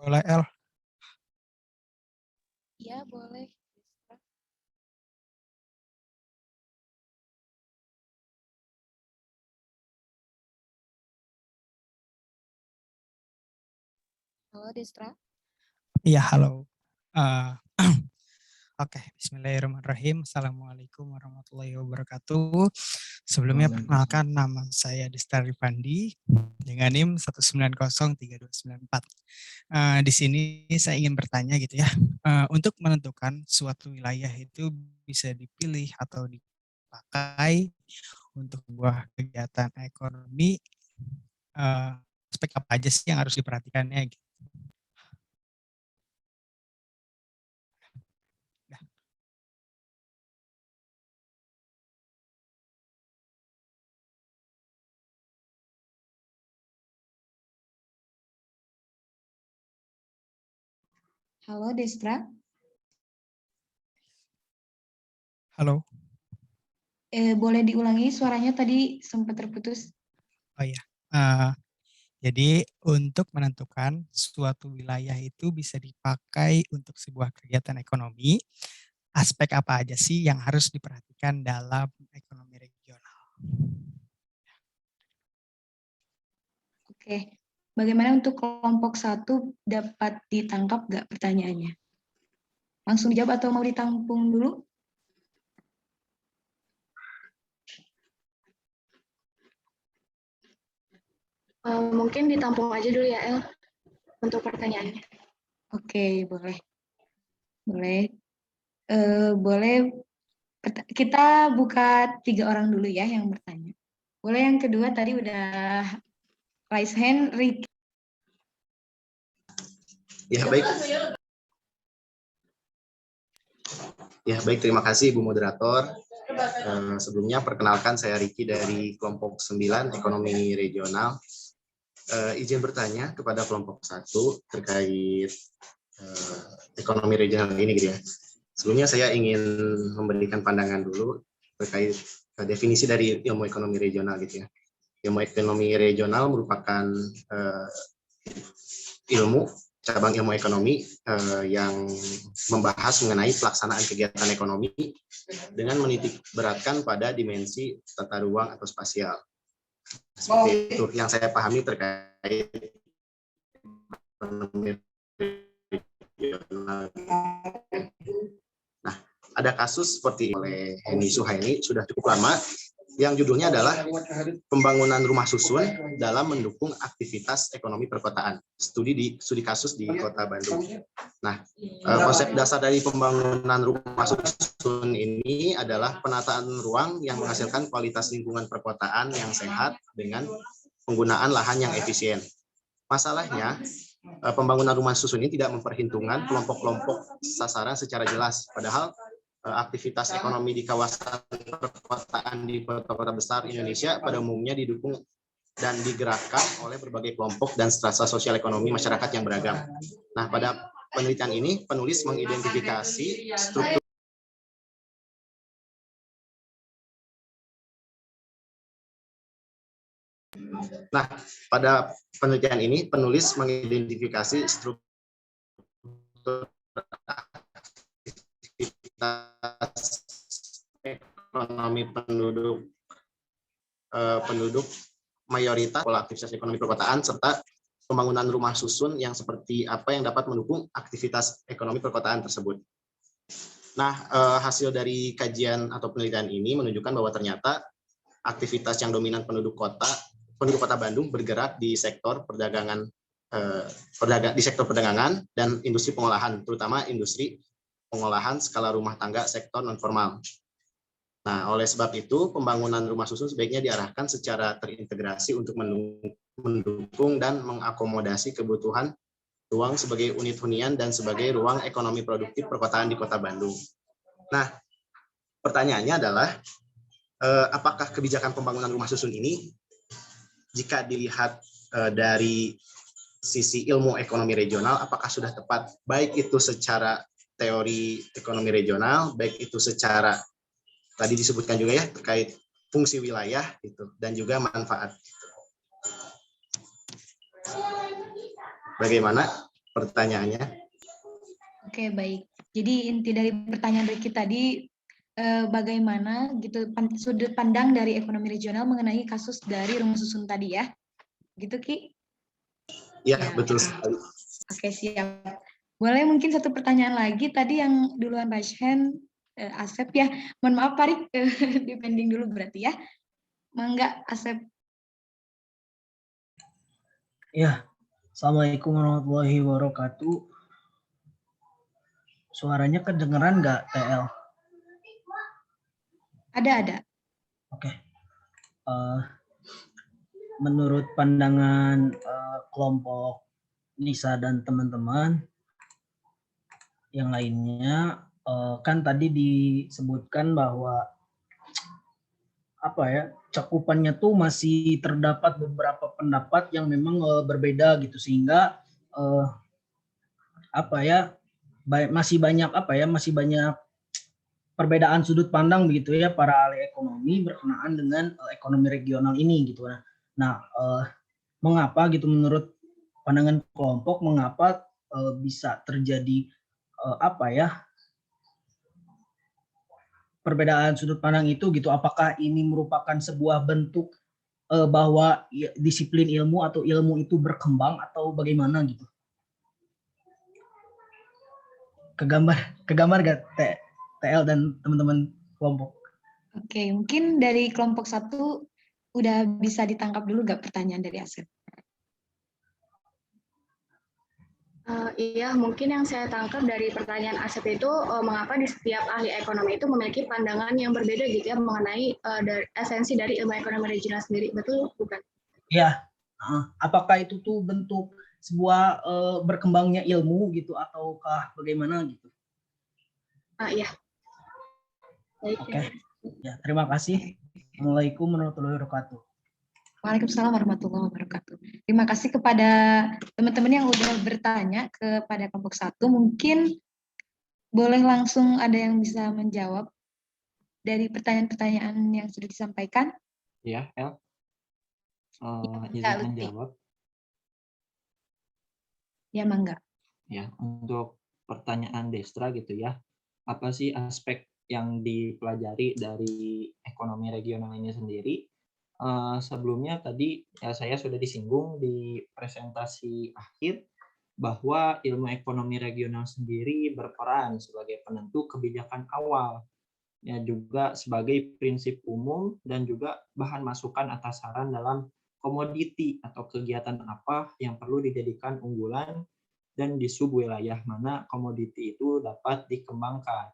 Boleh, El. Iya, boleh. Halo, Destra. Iya, halo. Oke, bismillahirrahmanirrahim. Assalamualaikum warahmatullahi wabarakatuh. Sebelumnya perkenalkan, nama saya Desta Rifandi dengan NIM 1903294. Di sini saya ingin bertanya gitu ya, untuk menentukan suatu wilayah itu bisa dipilih atau dipakai untuk sebuah kegiatan ekonomi, aspek apa aja sih yang harus diperhatikannya gitu. Halo Destra. Halo. Boleh diulangi suaranya tadi sempat terputus. Oh iya. Jadi untuk menentukan suatu wilayah itu bisa dipakai untuk sebuah kegiatan ekonomi, aspek apa aja sih yang harus diperhatikan dalam ekonomi regional? Oke, bagaimana untuk kelompok 1 dapat ditangkap nggak pertanyaannya? Langsung dijawab atau mau ditampung dulu? Mungkin ditampung aja dulu ya, El, untuk pertanyaannya. Oke, boleh. Boleh. Kita buka 3 orang dulu ya yang bertanya. Boleh yang kedua tadi udah raise hand, Ricky. Ya, baik. Ya, baik. Terima kasih, Ibu Moderator. Sebelumnya, perkenalkan saya Ricky dari kelompok 9 Ekonomi Regional. Izin bertanya kepada kelompok 1 terkait ekonomi regional ini gitu ya. Sebelumnya saya ingin memberikan pandangan dulu terkait definisi dari ilmu ekonomi regional gitu ya. Ilmu ekonomi regional merupakan cabang ilmu ekonomi yang membahas mengenai pelaksanaan kegiatan ekonomi dengan menitik beratkan pada dimensi tata ruang atau spasial. Seperti itu yang saya pahami terkait ekonomi regional. Nah, ada kasus seperti oleh Heni Suhaini sudah cukup lama yang judulnya adalah pembangunan rumah susun dalam mendukung aktivitas ekonomi perkotaan. Studi kasus di Kota Bandung. Nah, konsep dasar dari pembangunan rumah susun ini adalah penataan ruang yang menghasilkan kualitas lingkungan perkotaan yang sehat dengan penggunaan lahan yang efisien. Masalahnya, pembangunan rumah susun ini tidak memperhitungkan kelompok-kelompok sasaran secara jelas, padahal aktivitas ekonomi di kawasan perkotaan di kota-kota besar Indonesia pada umumnya didukung dan digerakkan oleh berbagai kelompok dan strata sosial ekonomi masyarakat yang beragam. Nah, pada penelitian ini penulis mengidentifikasi struktur ekonomi penduduk mayoritas pola aktivitas ekonomi perkotaan serta pembangunan rumah susun yang seperti apa yang dapat mendukung aktivitas ekonomi perkotaan tersebut. Nah, hasil dari kajian atau penelitian ini menunjukkan bahwa ternyata aktivitas yang dominan penduduk kota Bandung bergerak di sektor perdagangan dan industri pengolahan, terutama industri pengolahan skala rumah tangga sektor non formal. Nah, oleh sebab itu pembangunan rumah susun sebaiknya diarahkan secara terintegrasi untuk mendukung dan mengakomodasi kebutuhan ruang sebagai unit hunian dan sebagai ruang ekonomi produktif perkotaan di Kota Bandung. Nah, pertanyaannya adalah apakah kebijakan pembangunan rumah susun ini jika dilihat dari sisi ilmu ekonomi regional apakah sudah tepat, baik itu secara teori ekonomi regional, baik itu secara tadi disebutkan juga ya terkait fungsi wilayah gitu dan juga manfaat. Bagaimana? pertanyaannya. Oke, baik. Jadi inti dari pertanyaan Ricky tadi, bagaimana gitu sudut pandang dari ekonomi regional mengenai kasus dari rumah susun tadi ya? Gitu, Ki? Iya, Ya, betul oke. sekali. Oke, siap. Boleh mungkin satu pertanyaan lagi, tadi yang duluan raise hand, Asep ya. Mohon maaf, Farid, dipending dulu berarti ya. Mangga, Asep. Ya, Assalamualaikum warahmatullahi wabarakatuh. Suaranya kedengeran nggak, TL? Ada. Oke. Menurut pandangan kelompok Nisa dan teman-teman yang lainnya, kan tadi disebutkan bahwa cakupannya tuh masih terdapat beberapa pendapat yang memang berbeda gitu, sehingga masih banyak perbedaan sudut pandang begitu ya para ahli ekonomi berkenaan dengan ekonomi regional ini gitu. Nah, mengapa gitu menurut pandangan kelompok mengapa bisa terjadi perbedaan sudut pandang itu gitu? Apakah ini merupakan sebuah bentuk bahwa disiplin ilmu atau ilmu itu berkembang atau bagaimana gitu? Kegambar gak TL dan teman-teman kelompok? Oke, mungkin dari kelompok 1 udah bisa ditangkap dulu gak pertanyaan dari Asep? Iya, mungkin yang saya tangkap dari pertanyaan Asep itu mengapa di setiap ahli ekonomi itu memiliki pandangan yang berbeda gitu ya mengenai esensi dari ilmu ekonomi regional sendiri, betul bukan? Iya, apakah itu tuh bentuk sebuah berkembangnya ilmu gitu ataukah bagaimana gitu? Iya. Baik. Oke. Ya, terima kasih. Assalamualaikum warahmatullahi wabarakatuh. Waalaikumsalam warahmatullahi wabarakatuh. Terima kasih kepada teman-teman yang udah bertanya kepada kelompok 1. Mungkin boleh langsung ada yang bisa menjawab dari pertanyaan-pertanyaan yang sudah disampaikan? Ya, El. Ya, Izin menjawab. Ya, mangga. Ya, untuk pertanyaan Destra gitu ya. Apa sih aspek yang dipelajari dari ekonomi regional ini sendiri? Sebelumnya tadi ya saya sudah disinggung di presentasi akhir bahwa ilmu ekonomi regional sendiri berperan sebagai penentu kebijakan awal, ya juga sebagai prinsip umum dan juga bahan masukan atas saran dalam komoditi atau kegiatan apa yang perlu dijadikan unggulan dan di subwilayah mana komoditi itu dapat dikembangkan.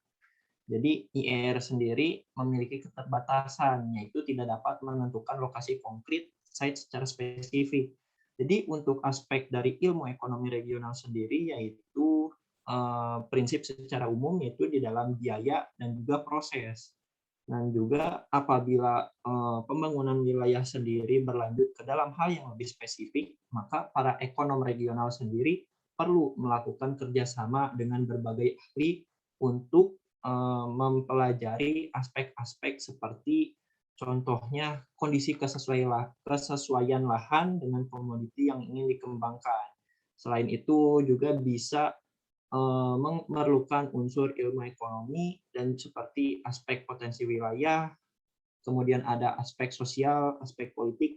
Jadi IR sendiri memiliki keterbatasan, yaitu tidak dapat menentukan lokasi konkret site secara spesifik. Jadi untuk aspek dari ilmu ekonomi regional sendiri yaitu prinsip secara umum yaitu di dalam biaya dan juga proses. Dan juga apabila pembangunan wilayah sendiri berlanjut ke dalam hal yang lebih spesifik, maka para ekonom regional sendiri perlu melakukan kerjasama dengan berbagai ahli untuk mempelajari aspek-aspek seperti contohnya kondisi kesesuaian lahan dengan komoditi yang ingin dikembangkan. Selain itu juga bisa memerlukan unsur ilmu ekonomi dan seperti aspek potensi wilayah, kemudian ada aspek sosial, aspek politik,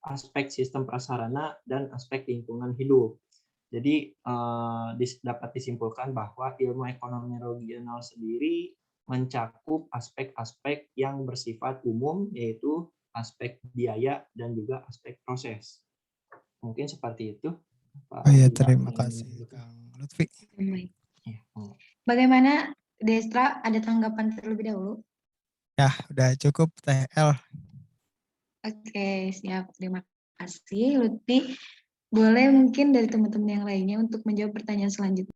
aspek sistem prasarana, dan aspek lingkungan hidup. Jadi dapat disimpulkan bahwa ilmu ekonomi regional sendiri mencakup aspek-aspek yang bersifat umum, yaitu aspek biaya dan juga aspek proses. Mungkin seperti itu. Oh iya, terima kasih Kang Lutfi. Bagaimana Destra, ada tanggapan terlebih dahulu? Ya, udah cukup TL. Oke, siap. Terima kasih Lutfi. Boleh mungkin dari teman-teman yang lainnya untuk menjawab pertanyaan selanjutnya.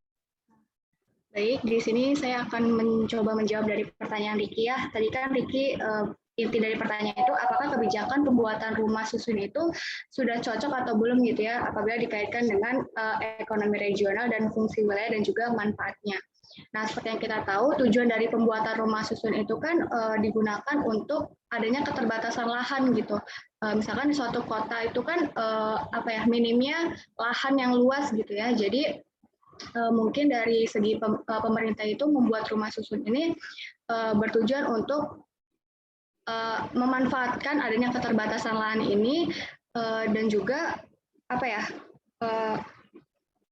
Baik, di sini saya akan mencoba menjawab dari pertanyaan Ricky ya. Tadi kan Ricky inti dari pertanyaan itu apakah kebijakan pembuatan rumah susun itu sudah cocok atau belum gitu ya apabila dikaitkan dengan ekonomi regional dan fungsi wilayah dan juga manfaatnya. Nah, seperti yang kita tahu, tujuan dari pembuatan rumah susun itu kan digunakan untuk adanya keterbatasan lahan gitu. Misalkan di suatu kota itu kan minimnya lahan yang luas gitu ya. Jadi mungkin dari segi pemerintah itu membuat rumah susun ini bertujuan untuk memanfaatkan adanya keterbatasan lahan ini dan juga apa ya,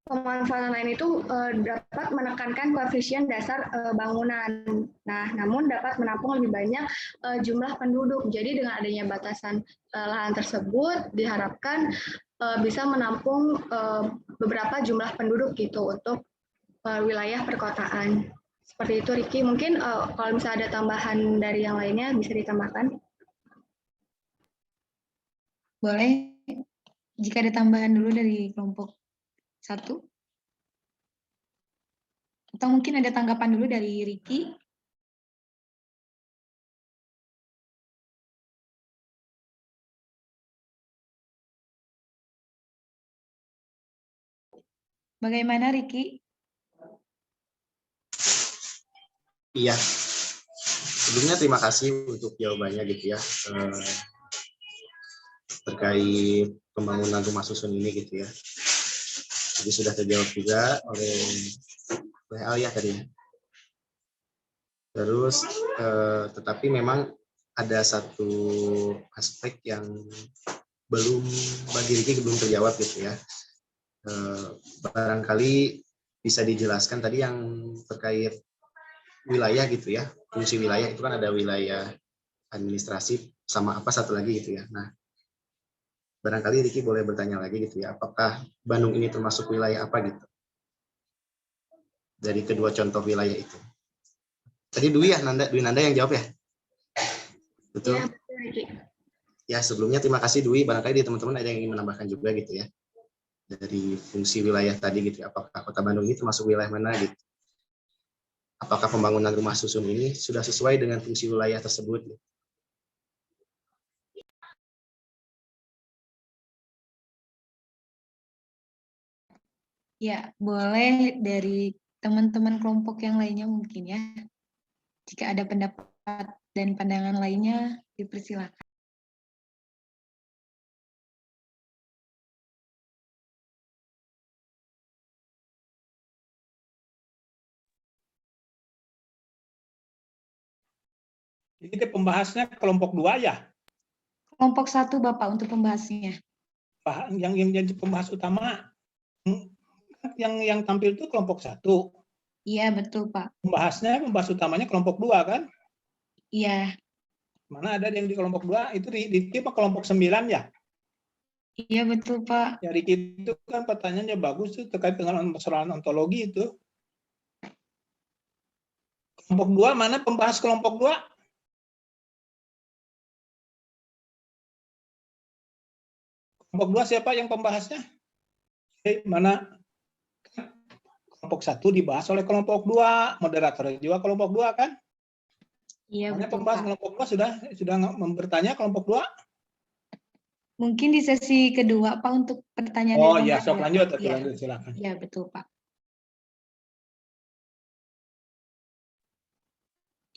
pemanfaatan lain itu dapat menekankan koefisien dasar bangunan. Nah, namun dapat menampung lebih banyak jumlah penduduk. Jadi dengan adanya batasan lahan tersebut diharapkan bisa menampung beberapa jumlah penduduk gitu untuk wilayah perkotaan. Seperti itu, Riki. Mungkin kalau misalnya ada tambahan dari yang lainnya bisa ditambahkan. Boleh, jika ada tambahan dulu dari kelompok 1. Atau mungkin ada tanggapan dulu dari Riki. Bagaimana, Riki? Iya. Sebelumnya terima kasih untuk jawabannya gitu ya. Terkait pembangunan rumah susun ini gitu ya. Jadi sudah terjawab juga oleh Alia tadi. Terus tetapi memang ada satu aspek yang belum bagi Riki belum terjawab gitu ya. Barangkali bisa dijelaskan tadi yang terkait wilayah gitu ya. Fungsi wilayah itu kan ada wilayah administrasi sama apa satu lagi gitu ya. Nah, barangkali Riki boleh bertanya lagi gitu ya, apakah Bandung ini termasuk wilayah apa gitu? Dari kedua contoh wilayah itu. Tadi Dwi Nanda yang jawab ya? Betul? Ya, betul, Riki. Ya, sebelumnya terima kasih Dwi, barangkali di teman-teman ada yang ingin menambahkan juga gitu ya. Dari fungsi wilayah tadi gitu ya, apakah Kota Bandung ini termasuk wilayah mana gitu? Apakah pembangunan rumah susun ini sudah sesuai dengan fungsi wilayah tersebut? Ya, boleh dari teman-teman kelompok yang lainnya mungkin ya. Jika ada pendapat dan pandangan lainnya, dipersilakan. Jadi pembahasnya kelompok 2 ya? Kelompok 1 Bapak untuk pembahasnya. Yang jadi pembahas utama yang tampil itu kelompok 1. Iya, betul, Pak. Pembahas utamanya kelompok 2 kan? Iya. Mana ada yang di kelompok 2 itu di kelompok 9 ya? Iya, betul, Pak. Ya, Riki itu kan pertanyaannya bagus tuh terkait dengan persoalan ontologi itu. Kelompok 2 mana pembahas kelompok 2? Kelompok 2 siapa yang pembahasnya? Mana? Kelompok 1 dibahas oleh kelompok 2, moderatornya juga kelompok 2 kan? Iya, Mana betul, pembahas Pak. kelompok 2 sudah bertanya kelompok 2? Mungkin di sesi kedua, Pak, untuk pertanyaan Oh dari iya, kelompok sok lanjut, ya. silakan. Iya, betul, Pak.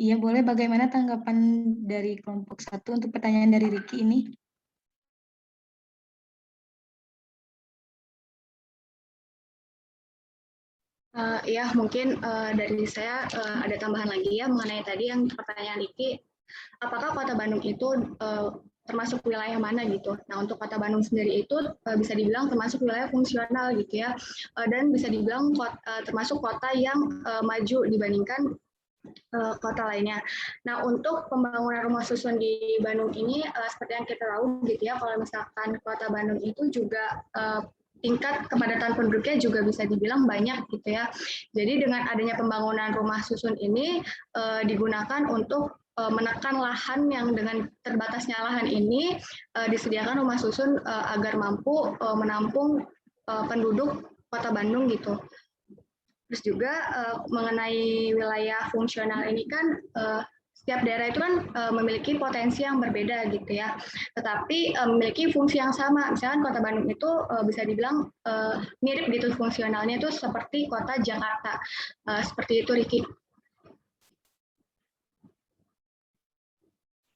Iya, boleh. Bagaimana tanggapan dari kelompok 1 untuk pertanyaan dari Riki ini? Ya, mungkin dari saya ada tambahan lagi ya mengenai tadi yang pertanyaan Riki, apakah Kota Bandung itu termasuk wilayah mana gitu. Nah, untuk Kota Bandung sendiri itu bisa dibilang termasuk wilayah fungsional gitu ya, dan bisa dibilang termasuk kota yang maju dibandingkan kota lainnya. Nah, untuk pembangunan rumah susun di Bandung ini seperti yang kita tahu gitu ya, kalau misalkan Kota Bandung itu juga tingkat kepadatan penduduknya juga bisa dibilang banyak gitu ya. Jadi dengan adanya pembangunan rumah susun ini digunakan untuk menekan lahan yang dengan terbatasnya lahan ini disediakan rumah susun agar mampu menampung penduduk Kota Bandung gitu. Terus juga mengenai wilayah fungsional ini kan setiap daerah itu kan memiliki potensi yang berbeda gitu ya, tetapi memiliki fungsi yang sama. Misalkan Kota Bandung itu bisa dibilang mirip gitu fungsionalnya itu seperti Kota Jakarta. Seperti itu, Riki.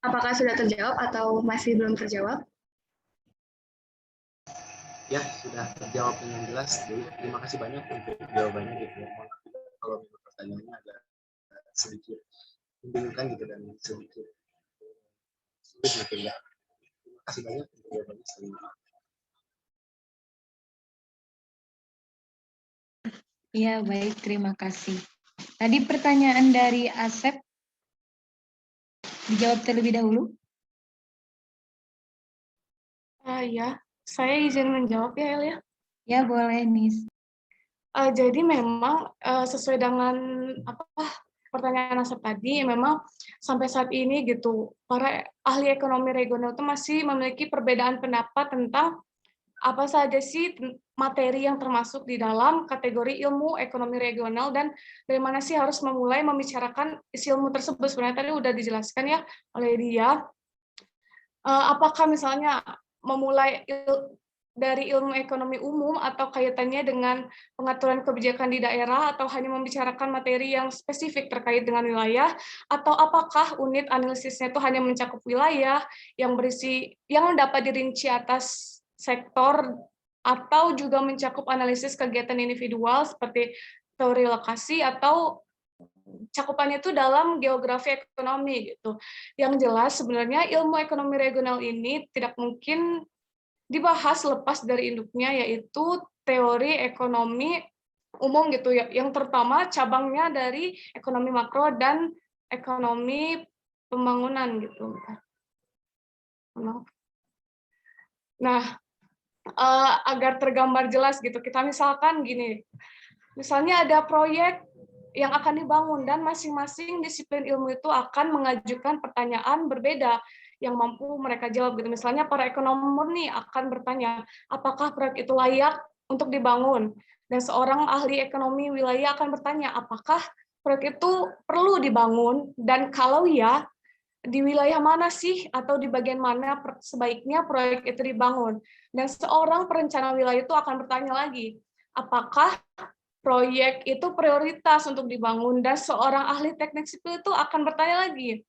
Apakah sudah terjawab atau masih belum terjawab? Ya, sudah terjawab dengan jelas. Jadi terima kasih banyak untuk jawabannya gitu ya. Kalau pertanyaannya agak sedikit membingungkan gitu dan sedikit sulit mungkin ya. Terima kasih banyak untuk jawabannya. Iya, baik, terima kasih. Tadi pertanyaan dari Asep dijawab terlebih dahulu. Ya, saya izin menjawab ya, El ya. Ya, boleh, Nis. Jadi memang sesuai dengan pertanyaan Asep tadi, memang sampai saat ini gitu, para ahli ekonomi regional itu masih memiliki perbedaan pendapat tentang apa saja sih materi yang termasuk di dalam kategori ilmu ekonomi regional dan dari mana sih harus memulai membicarakan isi ilmu tersebut. Sebenarnya tadi udah dijelaskan ya oleh dia. Apakah misalnya memulai dari ilmu ekonomi umum atau kaitannya dengan pengaturan kebijakan di daerah atau hanya membicarakan materi yang spesifik terkait dengan wilayah atau apakah unit analisisnya itu hanya mencakup wilayah yang dapat dirinci atas sektor atau juga mencakup analisis kegiatan individual seperti teori lokasi atau cakupannya itu dalam geografi ekonomi gitu. Yang jelas sebenarnya ilmu ekonomi regional ini tidak mungkin dibahas lepas dari induknya, yaitu teori ekonomi umum gitu ya, yang terutama cabangnya dari ekonomi makro dan ekonomi pembangunan gitu. Nah, agar tergambar jelas gitu, kita misalkan gini, misalnya ada proyek yang akan dibangun dan masing-masing disiplin ilmu itu akan mengajukan pertanyaan berbeda yang mampu mereka jawab gitu. Misalnya para ekonom murni akan bertanya, apakah proyek itu layak untuk dibangun? Dan seorang ahli ekonomi wilayah akan bertanya, apakah proyek itu perlu dibangun? Dan kalau ya, di wilayah mana sih atau di bagian mana sebaiknya proyek itu dibangun? Dan seorang perencana wilayah itu akan bertanya lagi, apakah proyek itu prioritas untuk dibangun? Dan seorang ahli teknik sipil itu akan bertanya lagi,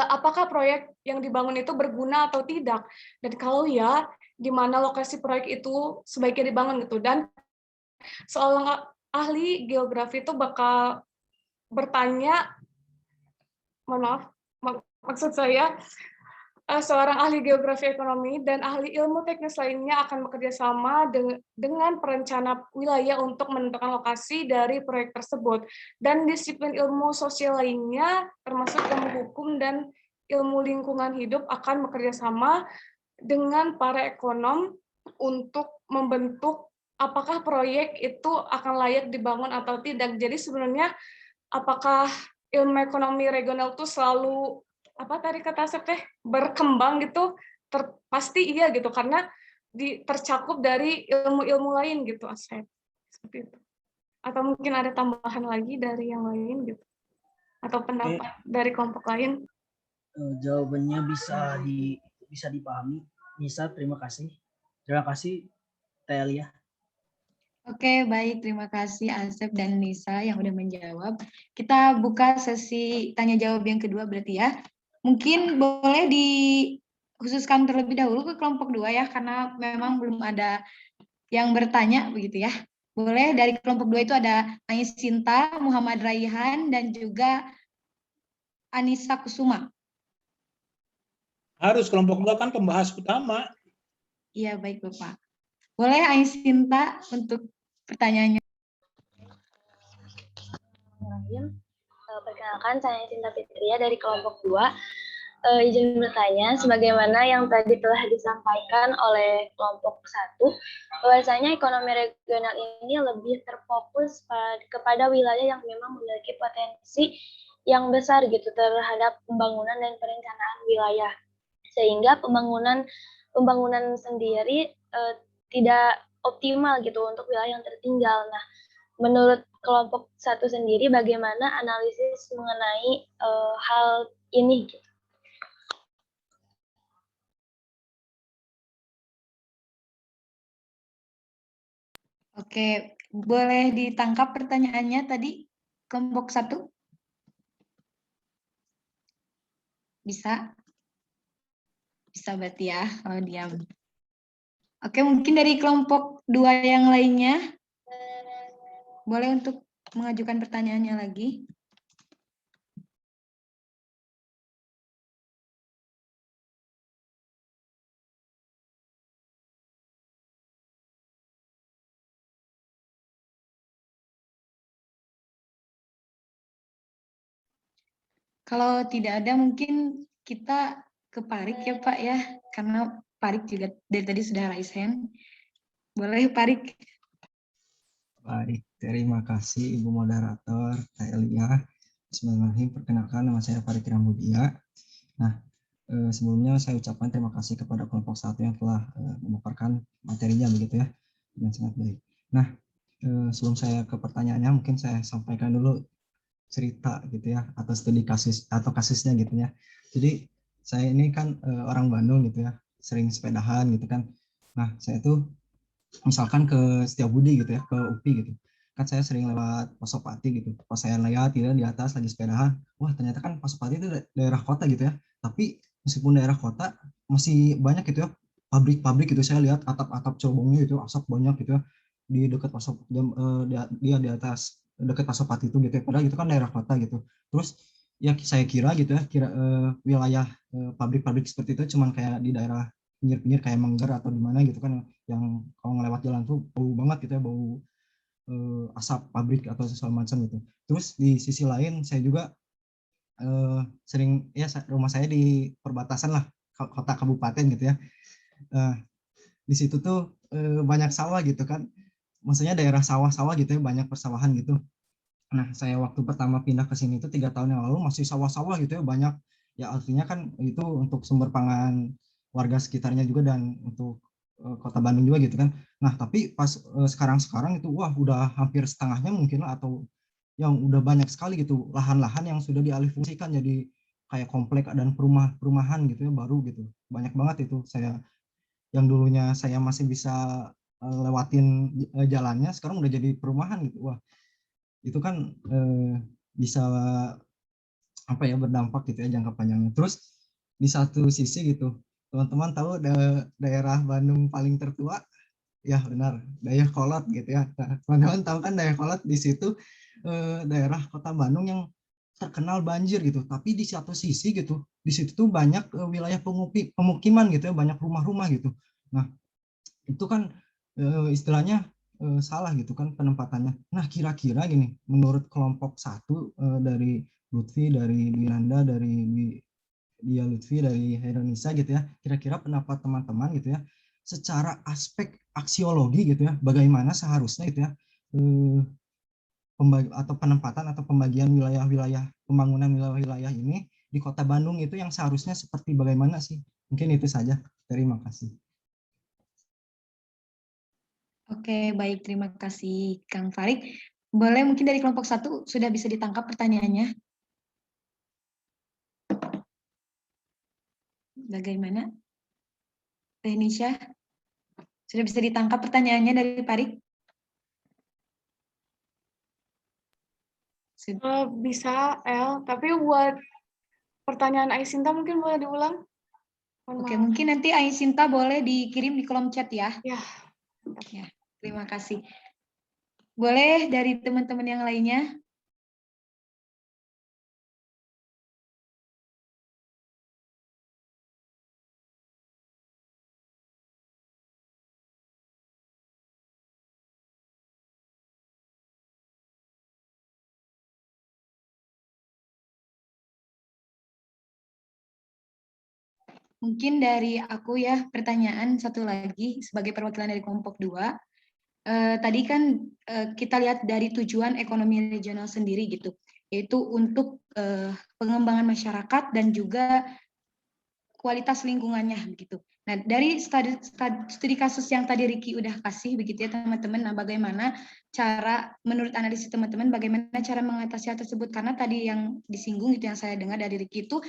apakah proyek yang dibangun itu berguna atau tidak? Dan kalau ya, di mana lokasi proyek itu sebaiknya dibangun gitu. Dan seorang ahli geografi itu bakal bertanya, mohon maaf, maksud saya, seorang ahli geografi ekonomi dan ahli ilmu teknis lainnya akan bekerja sama dengan perencana wilayah untuk menentukan lokasi dari proyek tersebut. Dan disiplin ilmu sosial lainnya, termasuk ilmu hukum dan ilmu lingkungan hidup, akan bekerja sama dengan para ekonom untuk membentuk apakah proyek itu akan layak dibangun atau tidak. Jadi sebenarnya apakah ilmu ekonomi regional itu selalu apa tadi kata Asep teh berkembang gitu, pasti iya gitu karena tercakup dari ilmu-ilmu lain gitu Asep, seperti itu. Atau mungkin ada tambahan lagi dari yang lain gitu, atau pendapat dari kelompok lain? Jawabannya bisa dipahami. Nisa, terima kasih. Terima kasih, Telia. Oke, baik. Terima kasih Asep dan Nisa yang udah menjawab. Kita buka sesi tanya jawab yang kedua berarti ya. Mungkin boleh dikhususkan terlebih dahulu ke kelompok 2 ya, karena memang belum ada yang bertanya begitu ya. Boleh dari kelompok 2 itu ada Ais Sinta, Muhammad Raihan, dan juga Anissa Kusuma. Harus kelompok 2 kan pembahas utama. Iya, baik Bapak. Boleh Ais Sinta untuk pertanyaannya. Perkenalkan, saya Sinta Fitria dari kelompok 2. Izin bertanya, sebagaimana yang tadi telah disampaikan oleh kelompok 1, bahwasanya ekonomi regional ini lebih terfokus kepada wilayah yang memang memiliki potensi yang besar gitu terhadap pembangunan dan perencanaan wilayah, sehingga pembangunan sendiri tidak optimal gitu untuk wilayah yang tertinggal. Nah, menurut kelompok 1 sendiri, bagaimana analisis mengenai hal ini? Gitu? Oke, boleh ditangkap pertanyaannya tadi kelompok 1? Bisa? Bisa berarti ya, kalau diam. Oke, mungkin dari kelompok 2 yang lainnya, boleh untuk mengajukan pertanyaannya lagi. Kalau tidak ada, mungkin kita ke Parik ya Pak ya, karena Parik juga dari tadi sudah raise hand. Boleh Parik. Baik, terima kasih Ibu Moderator, Kak Elia. Bismillahirrahmanirrahim, perkenalkan nama saya Farid Rambudia. Nah, sebelumnya saya ucapkan terima kasih kepada kelompok 1 yang telah memaparkan materinya begitu ya, dengan sangat baik. Nah, sebelum saya ke pertanyaannya, mungkin saya sampaikan dulu cerita gitu ya, atau studi kasus atau kasusnya gitu ya. Jadi saya ini kan orang Bandung gitu ya, sering sepedahan gitu kan. Nah, saya tuh misalkan ke Setiabudi gitu ya, ke UPI gitu. Kan saya sering lewat Pasopati gitu. Pas saya lihat gitu di atas lagi sepedahan, wah ternyata kan Pasopati itu daerah kota gitu ya. Tapi meskipun daerah kota masih banyak gitu ya pabrik-pabrik gitu. Saya lihat atap-atap cerobongnya gitu, asap banyak gitu ya di dekat dia di atas dekat Pasopati itu gitu ya. Padahal itu kan daerah kota gitu. Terus ya saya kira gitu ya, wilayah pabrik-pabrik seperti itu cuman kayak di daerah pinggir-pinggir kayak Manggar atau di mana gitu kan, yang kalau ngelewat jalan tuh bau banget gitu ya, bau asap pabrik atau segala macam gitu. Terus di sisi lain saya juga sering ya, rumah saya di perbatasan lah kota kabupaten gitu ya. Di situ tuh banyak sawah gitu kan, maksudnya daerah sawah-sawah gitu ya, banyak persawahan gitu. Nah, saya waktu pertama pindah ke sini itu 3 tahun yang lalu masih sawah-sawah gitu ya, banyak. Ya artinya kan itu untuk sumber pangan warga sekitarnya juga dan untuk kota Bandung juga gitu kan. Nah, tapi pas sekarang-sekarang itu wah udah hampir setengahnya mungkin lah, atau yang udah banyak sekali gitu lahan-lahan yang sudah dialihfungsikan jadi kayak komplek dan perumahan gitu ya, baru gitu. Banyak banget itu, saya yang dulunya saya masih bisa lewatin jalannya, sekarang udah jadi perumahan gitu. Wah, itu kan bisa apa ya, berdampak gitu ya jangka panjangnya. Terus di satu sisi gitu, teman-teman tahu daerah Bandung paling tertua? Ya benar, Dayakolot gitu ya. Nah, teman-teman tahu kan Dayakolot di situ daerah kota Bandung yang terkenal banjir gitu. Tapi di satu sisi gitu, di situ tuh banyak wilayah pemukiman gitu ya, banyak rumah-rumah gitu. Nah, itu kan istilahnya salah gitu kan penempatannya. Nah, kira-kira gini, menurut kelompok 1 dari Lutfi, dari Dwinanda, dari Dia Lutfi, dari Indonesia gitu ya, kira-kira pendapat teman-teman gitu ya, secara aspek aksiologi gitu ya, bagaimana seharusnya itu ya atau penempatan atau pembagian wilayah-wilayah, pembangunan wilayah-wilayah ini di kota Bandung itu yang seharusnya seperti bagaimana sih? Mungkin itu saja. Terima kasih. Oke, baik. Terima kasih, Kang Farik. Boleh mungkin dari kelompok 1 sudah bisa ditangkap pertanyaannya? Bagaimana? Tehnisha, sudah bisa ditangkap pertanyaannya dari Farik? Bisa, El. Tapi buat pertanyaan Aisinta mungkin boleh diulang? Oke, mungkin nanti Aisinta boleh dikirim di kolom chat ya. Ya. Ya, terima kasih. Boleh dari teman-teman yang lainnya? Mungkin dari aku ya, pertanyaan satu lagi sebagai perwakilan dari kelompok 2. Tadi kan kita lihat dari tujuan ekonomi regional sendiri gitu, yaitu untuk pengembangan masyarakat dan juga kualitas lingkungannya begitu. Nah, dari studi kasus yang tadi Riki udah kasih begitu ya teman-teman, nah bagaimana cara, menurut analisis teman-teman, bagaimana cara mengatasi hal tersebut, karena tadi yang disinggung itu yang saya dengar dari Riki itu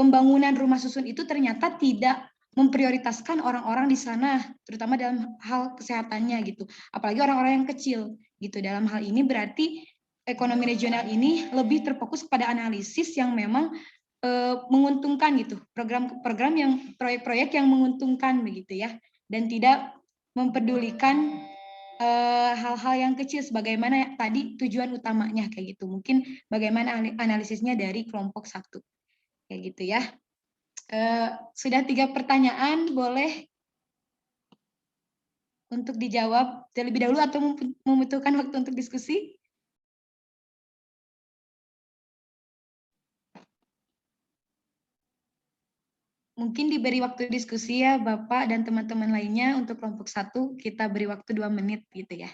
pembangunan rumah susun itu ternyata tidak memprioritaskan orang-orang di sana, terutama dalam hal kesehatannya gitu. Apalagi orang-orang yang kecil gitu. Dalam hal ini berarti ekonomi regional ini lebih terfokus pada analisis yang memang menguntungkan gitu, program-program yang proyek-proyek yang menguntungkan begitu ya, dan tidak mempedulikan hal-hal yang kecil sebagaimana tadi tujuan utamanya kayak gitu. Mungkin bagaimana analisisnya dari kelompok 1 kayak gitu ya. Sudah 3 pertanyaan, boleh untuk dijawab terlebih dahulu atau membutuhkan waktu untuk diskusi? Mungkin diberi waktu diskusi ya Bapak dan teman-teman lainnya untuk kelompok 1, kita beri waktu 2 menit gitu ya.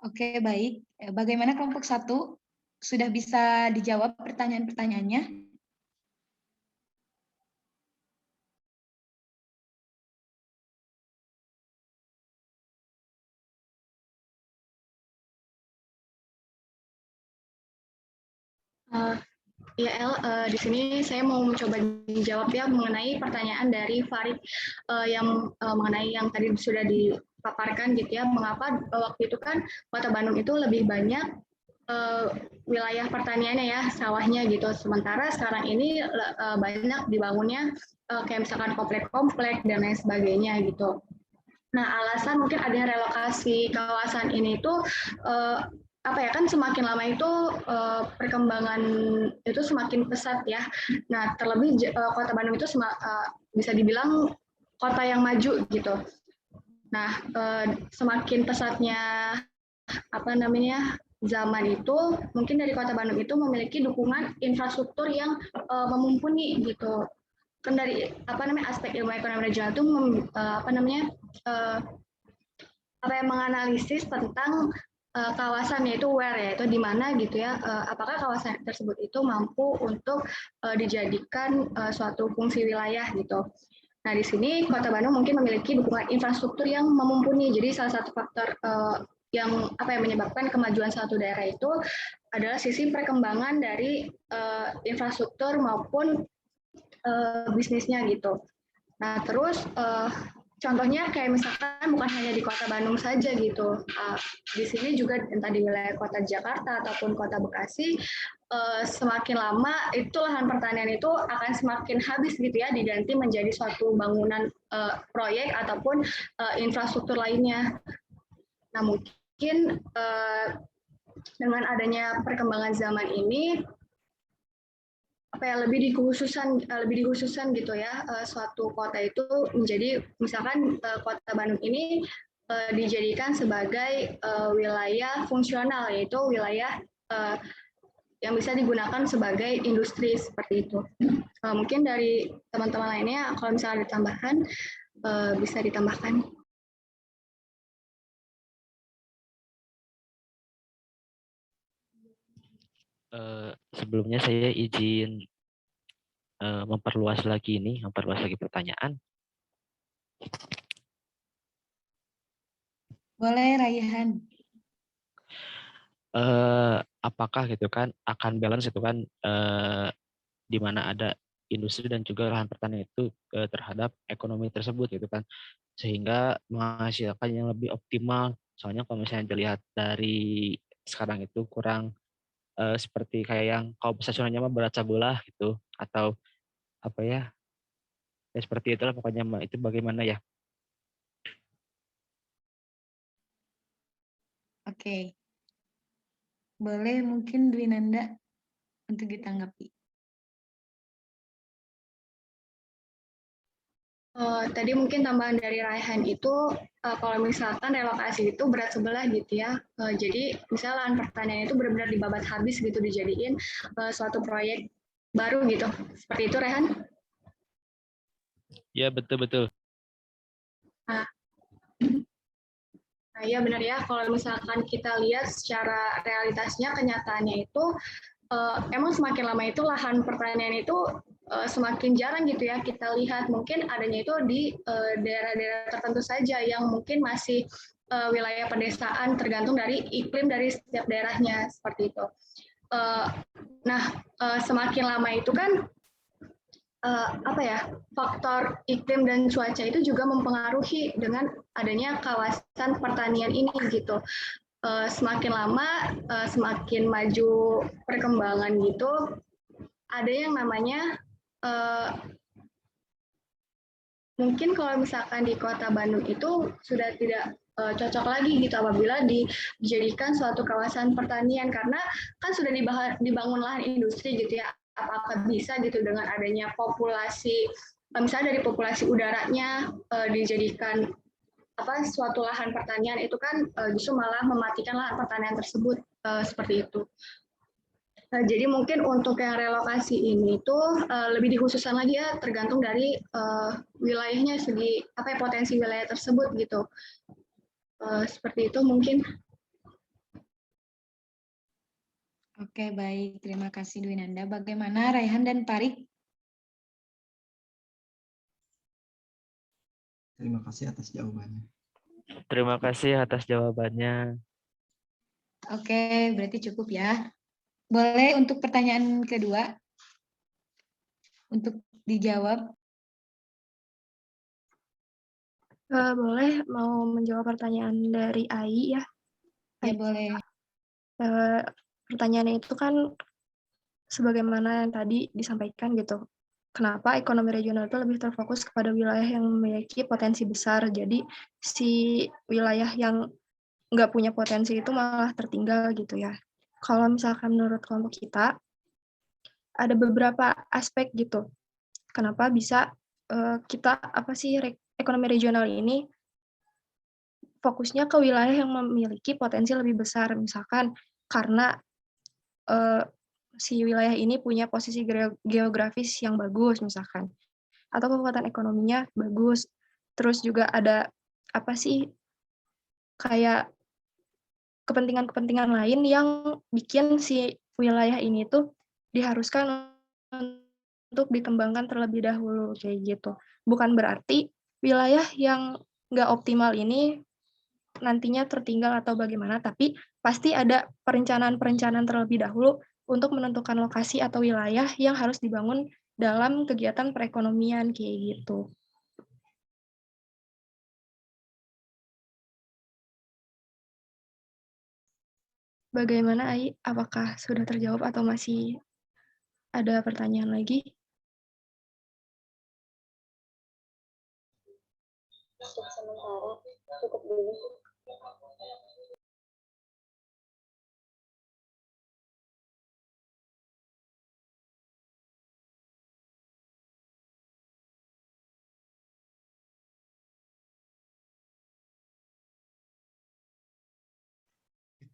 Oke, baik. Bagaimana kelompok 1? Sudah bisa dijawab pertanyaan-pertanyaannya? Ya El, di sini saya mau mencoba menjawab ya mengenai pertanyaan dari Farid yang mengenai yang tadi sudah dipaparkan gitu ya, mengapa waktu itu kan Kota Bandung itu lebih banyak wilayah pertaniannya ya, sawahnya gitu. Sementara sekarang ini banyak dibangunnya kayak misalkan komplek-komplek dan lain sebagainya gitu. Nah, alasan mungkin adanya relokasi kawasan ini tuh apa ya, kan semakin lama itu perkembangan itu semakin pesat ya. Nah, terlebih Kota Bandung itu bisa dibilang kota yang maju gitu. Nah, semakin pesatnya apa namanya zaman itu, mungkin dari Kota Bandung itu memiliki dukungan infrastruktur yang memumpuni gitu. Kan dari apa namanya aspek ilmu ekonomi regional itu apa namanya apa yang menganalisis tentang kawasan, yaitu where, yaitu di mana gitu ya, apakah kawasan tersebut itu mampu untuk dijadikan suatu fungsi wilayah gitu. Nah, di sini Kota Bandung mungkin memiliki dukungan infrastruktur yang memumpuni. Jadi salah satu faktor yang apa yang menyebabkan kemajuan suatu daerah itu adalah sisi perkembangan dari infrastruktur maupun bisnisnya gitu. Nah, terus contohnya kayak misalkan bukan hanya di Kota Bandung saja gitu. Di sini juga entah di wilayah Kota Jakarta ataupun Kota Bekasi, semakin lama itu lahan pertanian itu akan semakin habis gitu ya, diganti menjadi suatu bangunan proyek ataupun infrastruktur lainnya. Nah, mungkin dengan adanya perkembangan zaman ini apa ya, lebih dikhususkan gitu ya, suatu kota itu menjadi misalkan Kota Bandung ini dijadikan sebagai wilayah fungsional, yaitu wilayah yang bisa digunakan sebagai industri seperti itu. Mungkin dari teman-teman lainnya kalau misalnya ada tambahan bisa ditambahkan. Sebelumnya saya izin memperluas lagi pertanyaan. Boleh, Raihan. Apakah gitu kan akan balance itu kan di mana ada industri dan juga lahan pertanian itu terhadap ekonomi tersebut gitu kan, sehingga menghasilkan yang lebih optimal. Soalnya kalau misalnya dilihat dari sekarang itu kurang seperti kayak yang kalau stasiunnya mah berat sebelah gitu, atau apa ya, ya seperti itulah pokoknya Mbak. Itu bagaimana ya? Oke, boleh mungkin Dwinanda untuk ditanggapi. Tadi mungkin tambahan dari Raihan itu kalau misalkan relokasi itu berat sebelah gitu ya. Jadi misalnya lahan pertanian itu benar-benar dibabat habis gitu dijadiin suatu proyek baru gitu. Seperti itu Raihan? Ya betul-betul. Nah, nah iya benar ya. Kalau misalkan kita lihat secara realitasnya kenyataannya itu emang semakin lama itu lahan pertanian itu semakin jarang gitu ya kita lihat, mungkin adanya itu di daerah-daerah tertentu saja yang mungkin masih wilayah pedesaan tergantung dari iklim dari setiap daerahnya seperti itu. Nah, semakin lama itu kan apa ya, faktor iklim dan cuaca itu juga mempengaruhi dengan adanya kawasan pertanian ini gitu. Semakin lama semakin maju perkembangan gitu, ada yang namanya mungkin kalau misalkan di Kota Bandung itu sudah tidak cocok lagi gitu apabila dijadikan suatu kawasan pertanian, karena kan sudah dibangun lahan industri gitu ya. Apakah bisa gitu dengan adanya populasi, misalnya dari populasi udaranya dijadikan suatu lahan pertanian, itu kan justru malah mematikan lahan pertanian tersebut seperti itu. Jadi mungkin untuk yang relokasi ini tuh lebih dikhususkan lagi ya, tergantung dari wilayahnya, segi apa ya, potensi wilayah tersebut gitu. Seperti itu mungkin. Oke, baik. Terima kasih Dwinanda. Bagaimana Raihan dan Parik? Terima kasih atas jawabannya. Terima kasih atas jawabannya. Oke, berarti cukup ya. Boleh untuk pertanyaan kedua untuk dijawab. Boleh mau menjawab pertanyaan dari Ai ya? Ya, boleh. Pertanyaannya itu kan sebagaimana yang tadi disampaikan gitu. Kenapa ekonomi regional itu lebih terfokus kepada wilayah yang memiliki potensi besar. Jadi si wilayah yang nggak punya potensi itu malah tertinggal gitu ya. Kalau misalkan menurut kelompok kita, ada beberapa aspek gitu. Kenapa bisa kita ekonomi regional ini fokusnya ke wilayah yang memiliki potensi lebih besar, misalkan karena si wilayah ini punya posisi geografis yang bagus misalkan, atau kekuatan ekonominya bagus, terus juga ada kayak kepentingan-kepentingan lain yang bikin si wilayah ini tuh diharuskan untuk dikembangkan terlebih dahulu kayak gitu. Bukan berarti wilayah yang nggak optimal ini nantinya tertinggal atau bagaimana, tapi pasti ada perencanaan-perencanaan terlebih dahulu untuk menentukan lokasi atau wilayah yang harus dibangun dalam kegiatan perekonomian kayak gitu. Bagaimana Ai? Apakah sudah terjawab atau masih ada pertanyaan lagi? Untuk sementara cukup dulu.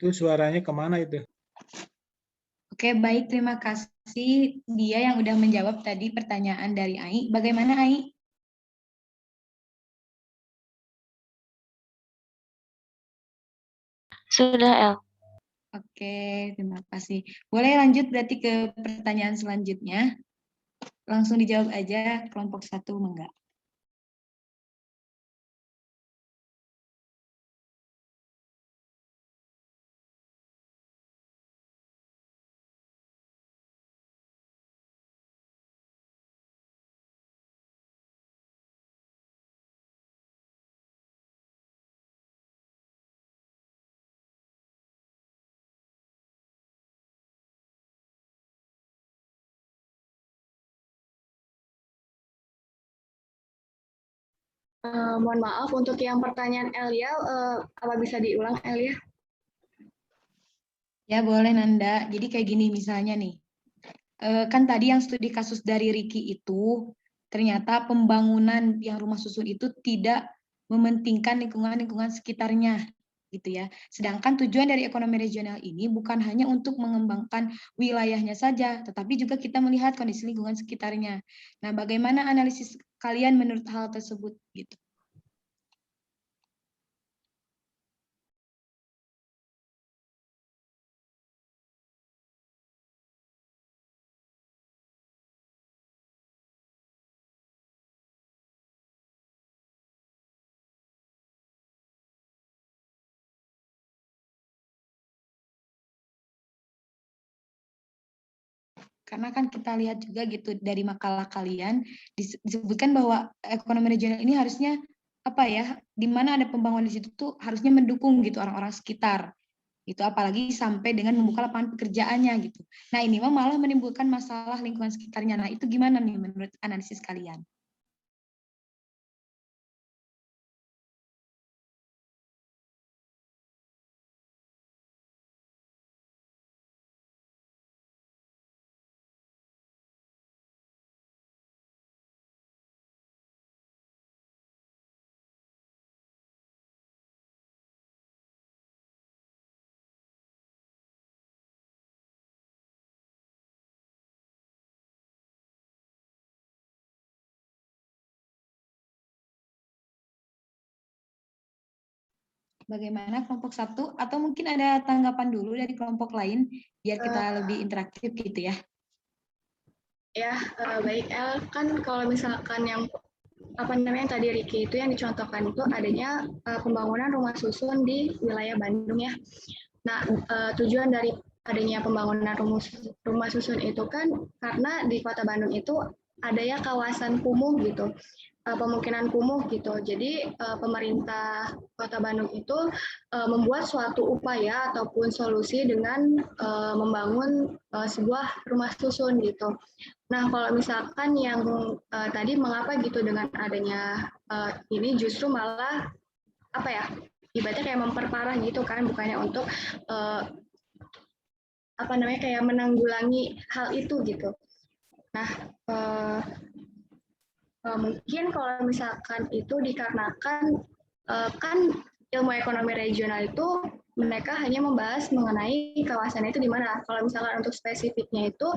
Itu suaranya kemana itu? Oke, baik. Terima kasih dia yang udah menjawab tadi pertanyaan dari Ai. Bagaimana Ai? Sudah, El. Oke, terima kasih. Boleh lanjut berarti ke pertanyaan selanjutnya. Langsung dijawab aja kelompok 1, enggak? Mohon maaf untuk yang pertanyaan Elia, apa bisa diulang Elia? Ya boleh Nanda. Jadi kayak gini misalnya nih, kan tadi yang studi kasus dari Ricky itu ternyata pembangunan yang rumah susun itu tidak mementingkan lingkungan sekitarnya gitu ya. Sedangkan tujuan dari ekonomi regional ini bukan hanya untuk mengembangkan wilayahnya saja, tetapi juga kita melihat kondisi lingkungan sekitarnya. Nah, bagaimana analisis kalian menurut hal tersebut gitu? Karena kan kita lihat juga gitu dari makalah kalian disebutkan bahwa ekonomi regional ini harusnya apa ya, di mana ada pembangunan di situ tuh harusnya mendukung gitu orang-orang sekitar. Itu apalagi sampai dengan membuka lapangan pekerjaannya gitu. Nah, ini malah menimbulkan masalah lingkungan sekitarnya. Nah, itu gimana nih menurut analisis kalian? Bagaimana kelompok satu atau mungkin ada tanggapan dulu dari kelompok lain biar kita lebih interaktif gitu ya. Ya, baik El, kan kalau misalkan yang apa namanya tadi Ricky itu yang dicontohkan itu adanya pembangunan rumah susun di wilayah Bandung ya. Nah, tujuan dari adanya pembangunan rumah susun itu kan karena di Kota Bandung itu adanya kawasan kumuh gitu. Pemukiman kumuh gitu. Jadi pemerintah Kota Bandung itu membuat suatu upaya ataupun solusi dengan membangun sebuah rumah susun gitu. Nah, kalau misalkan yang tadi mengapa gitu dengan adanya ini justru malah apa ya? Ibaratnya kayak memperparah gitu kan, bukannya untuk apa namanya kayak menanggulangi hal itu gitu. Nah, mungkin kalau misalkan itu dikarenakan kan ilmu ekonomi regional itu mereka hanya membahas mengenai kawasan itu di mana. Kalau misalkan untuk spesifiknya itu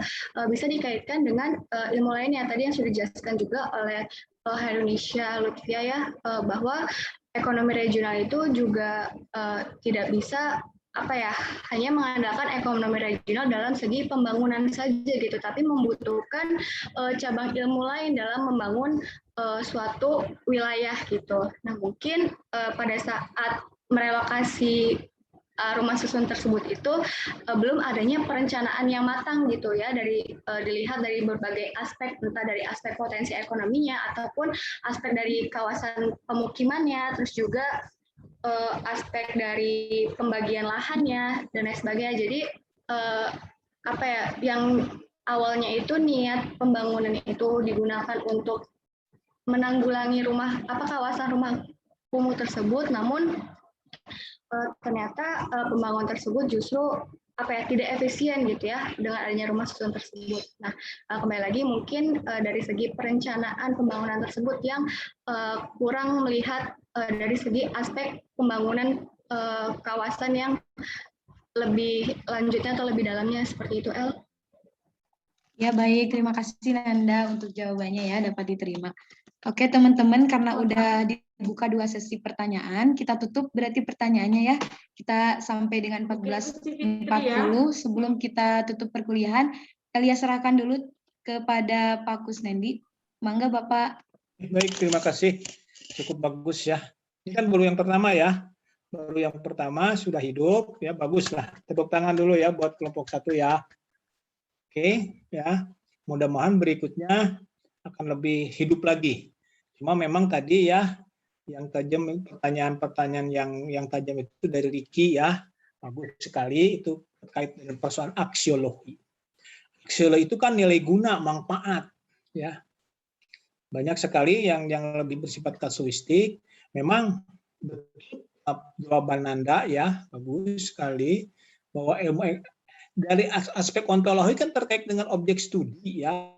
bisa dikaitkan dengan ilmu lain yang tadi yang sudah dijelaskan juga oleh Indonesia Lutfia ya, bahwa ekonomi regional itu juga tidak bisa apa ya hanya mengandalkan ekonomi regional dalam segi pembangunan saja gitu, tapi membutuhkan cabang ilmu lain dalam membangun suatu wilayah gitu. Nah mungkin pada saat merelokasi rumah susun tersebut itu belum adanya perencanaan yang matang gitu ya, dari dilihat dari berbagai aspek, entah dari aspek potensi ekonominya ataupun aspek dari kawasan pemukimannya, terus juga aspek dari pembagian lahannya dan lain sebagainya. Jadi apa ya, yang awalnya itu niat pembangunan itu digunakan untuk menanggulangi kawasan rumah kumuh tersebut, namun ternyata pembangunan tersebut justru tidak efisien gitu ya dengan adanya rumah susun tersebut. Nah, kembali lagi mungkin dari segi perencanaan pembangunan tersebut yang kurang melihat dari segi aspek pembangunan kawasan yang lebih lanjutnya atau lebih dalamnya, seperti itu El. Ya baik, terima kasih Nanda untuk jawabannya ya, dapat diterima. Oke teman-teman, karena udah dibuka 2 sesi pertanyaan, kita tutup berarti pertanyaannya ya. Kita sampai dengan 14.40 sebelum kita tutup perkuliahan. Elia serahkan dulu kepada Pak Kusnendi. Mangga Bapak. Baik, terima kasih. Cukup bagus ya. Ini kan baru yang pertama ya. Baru yang pertama sudah hidup ya, bagus lah. Tepuk tangan dulu ya buat kelompok 1 ya. Oke ya. Mudah-mudahan berikutnya akan lebih hidup lagi. Cuma memang tadi ya yang tajam, pertanyaan-pertanyaan yang tajam itu dari Ricky ya, bagus sekali, itu terkait dengan persoalan aksiologi. Aksiologi itu kan nilai guna, manfaat ya. Banyak sekali yang lebih bersifat kasuistik. Memang betul jawaban Anda ya, bagus sekali bahwa ilmu dari aspek ontologi kan terkait dengan objek studi ya.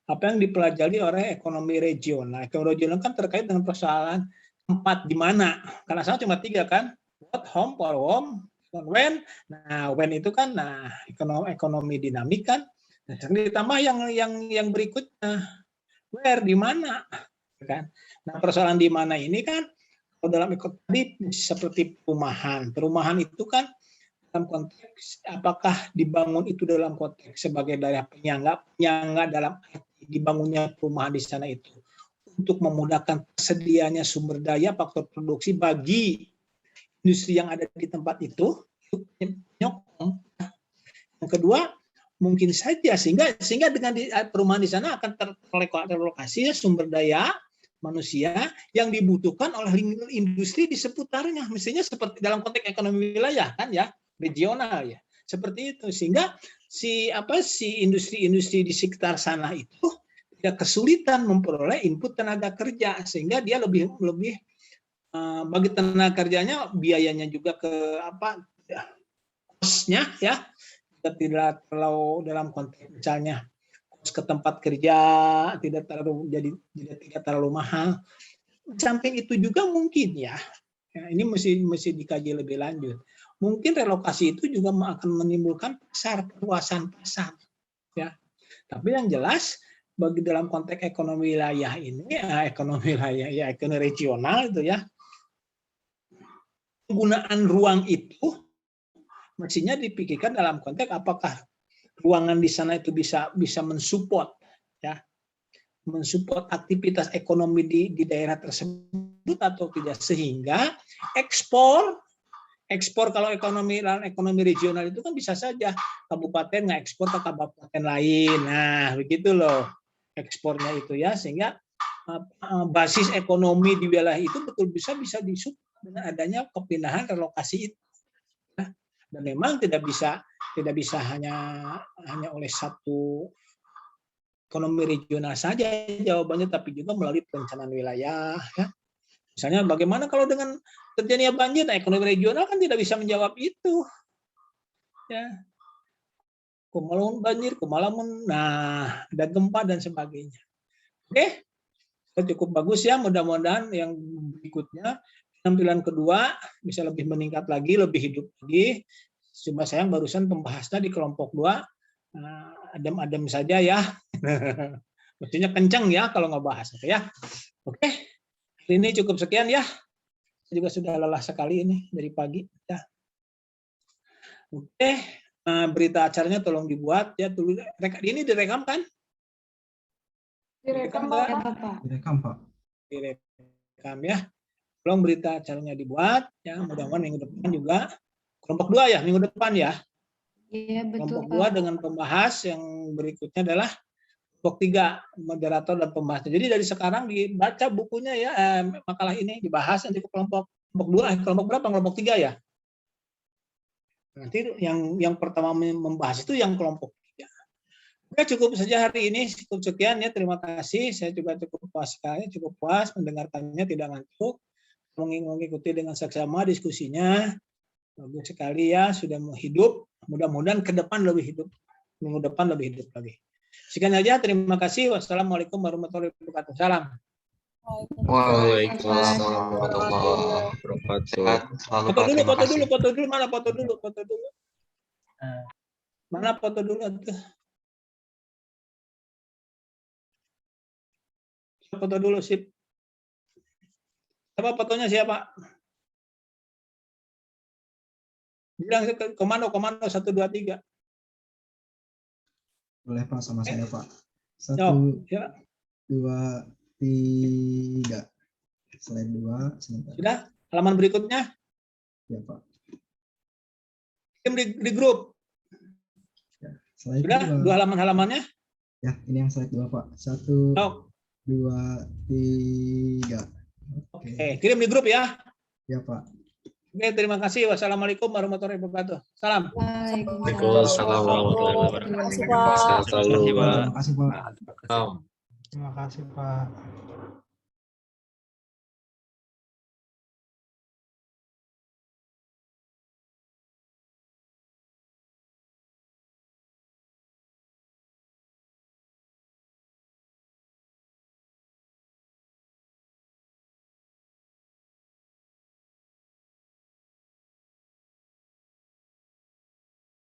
Apa yang dipelajari oleh ekonomi regional. Ekonomi regional kan terkait dengan persoalan tempat di mana. Karena saya cuma 3 kan, what, home, for home, when. Nah, when itu kan ekonomi dinamik kan. Nah, ditambah yang berikutnya, where, di mana kan. Nah, persoalan di mana ini kan kalau dalam ekonomi seperti perumahan itu kan dalam konteks apakah dibangun itu dalam konteks sebagai daerah penyangga dalam arti dibangunnya perumahan di sana itu untuk memudahkan tersedianya sumber daya faktor produksi bagi industri yang ada di tempat itu. Yang kedua, mungkin saja sehingga dengan perumahan di sana akan terlokasi sumber daya manusia yang dibutuhkan oleh industri di seputarnya. Mestinya seperti dalam konteks ekonomi wilayah kan ya, regional ya. Seperti itu sehingga si industri-industri di sekitar sana itu tidak kesulitan memperoleh input tenaga kerja sehingga dia lebih bagi tenaga kerjanya biayanya juga kosnya ya tidak terlalu dalam konteks misalnya kos ke tempat kerja tidak terlalu mahal. Samping itu juga mungkin ya ini mesti dikaji lebih lanjut. Mungkin relokasi itu juga akan menimbulkan perluasan pasar ya. Tapi yang jelas bagi dalam konteks ekonomi wilayah ini ekonomi regional itu ya, penggunaan ruang itu mestinya dipikirkan dalam konteks apakah ruangan di sana itu bisa mensupport ya, mensupport aktivitas ekonomi di daerah tersebut atau tidak, sehingga ekspor kalau ekonomi regional itu kan bisa saja kabupaten ngekspor ke kabupaten lain. Nah, begitu loh ekspornya itu ya, sehingga basis ekonomi di wilayah itu betul bisa disupport dengan adanya kepindahan relokasi itu. Dan memang tidak bisa hanya oleh satu ekonomi regional saja jawabannya, tapi juga melalui perencanaan wilayah ya. Misalnya bagaimana kalau dengan terjadinya banjir, nah ekonomi regional kan tidak bisa menjawab itu. Ya. Kumalamun banjir, kumalamun, nah ada gempa dan sebagainya. Oke, cukup bagus ya, mudah-mudahan yang berikutnya penampilan kedua bisa lebih meningkat lagi, lebih hidup lagi. Cuma sayang barusan pembahasannya di kelompok 2 adem-adem saja ya. Mestinya kencang ya kalau ngebahas ya. Oke. Ini cukup sekian ya. Saya juga sudah lelah sekali ini dari pagi ya. Oke, berita acaranya tolong dibuat ya. Ini direkam kan? Direkam Pak. Direkam Pak. Direkam ya. Tolong berita acaranya dibuat ya. Mudah-mudahan minggu depan juga. Kelompok 2 ya, minggu depan ya. Iya betul Kelompok 2 dengan pembahas yang berikutnya adalah kelompok 3 moderator dan pembahasnya. Jadi dari sekarang dibaca bukunya ya, makalah ini dibahas nanti ke kelompok 2, kelompok berapa? Kelompok 3 ya. Nanti yang pertama membahas itu yang kelompok 3. Oke, cukup saja hari ini, cukup sekian ya. Terima kasih. Saya juga cukup puas sekali, cukup puas mendengarkannya, tidak ngantuk, mengikuti dengan seksama diskusinya. Bagus sekali ya, sudah mau hidup. Mudah-mudahan ke depan lebih hidup, minggu depan lebih hidup lagi. Sekian aja, terima kasih. Wassalamualaikum warahmatullahi wabarakatuh. Salam. Waalaikumsalam warahmatullahi wabarakatuh. Foto dulu. Mana foto dulu? Mana foto dulu? Foto dulu, sip. Siapa fotonya siapa? Bilang komando 1, 2, 3. Boleh Pak, sama saya Pak. 1, 2, 3. Slide 2. Sebentar. Sudah? Halaman berikutnya? Ya Pak. Di grup? Ya, slide sudah? 2 halaman-halamannya? Ya, ini yang slide 2 Pak. 1, 2, 3. Oke, kirim di grup ya? Ya Pak. Oke, terima kasih. Wassalamualaikum warahmatullahi wabarakatuh. Salam. Waalaikumsalam warahmatullahi wabarakatuh. Terima kasih Pak. Terima kasih Pak.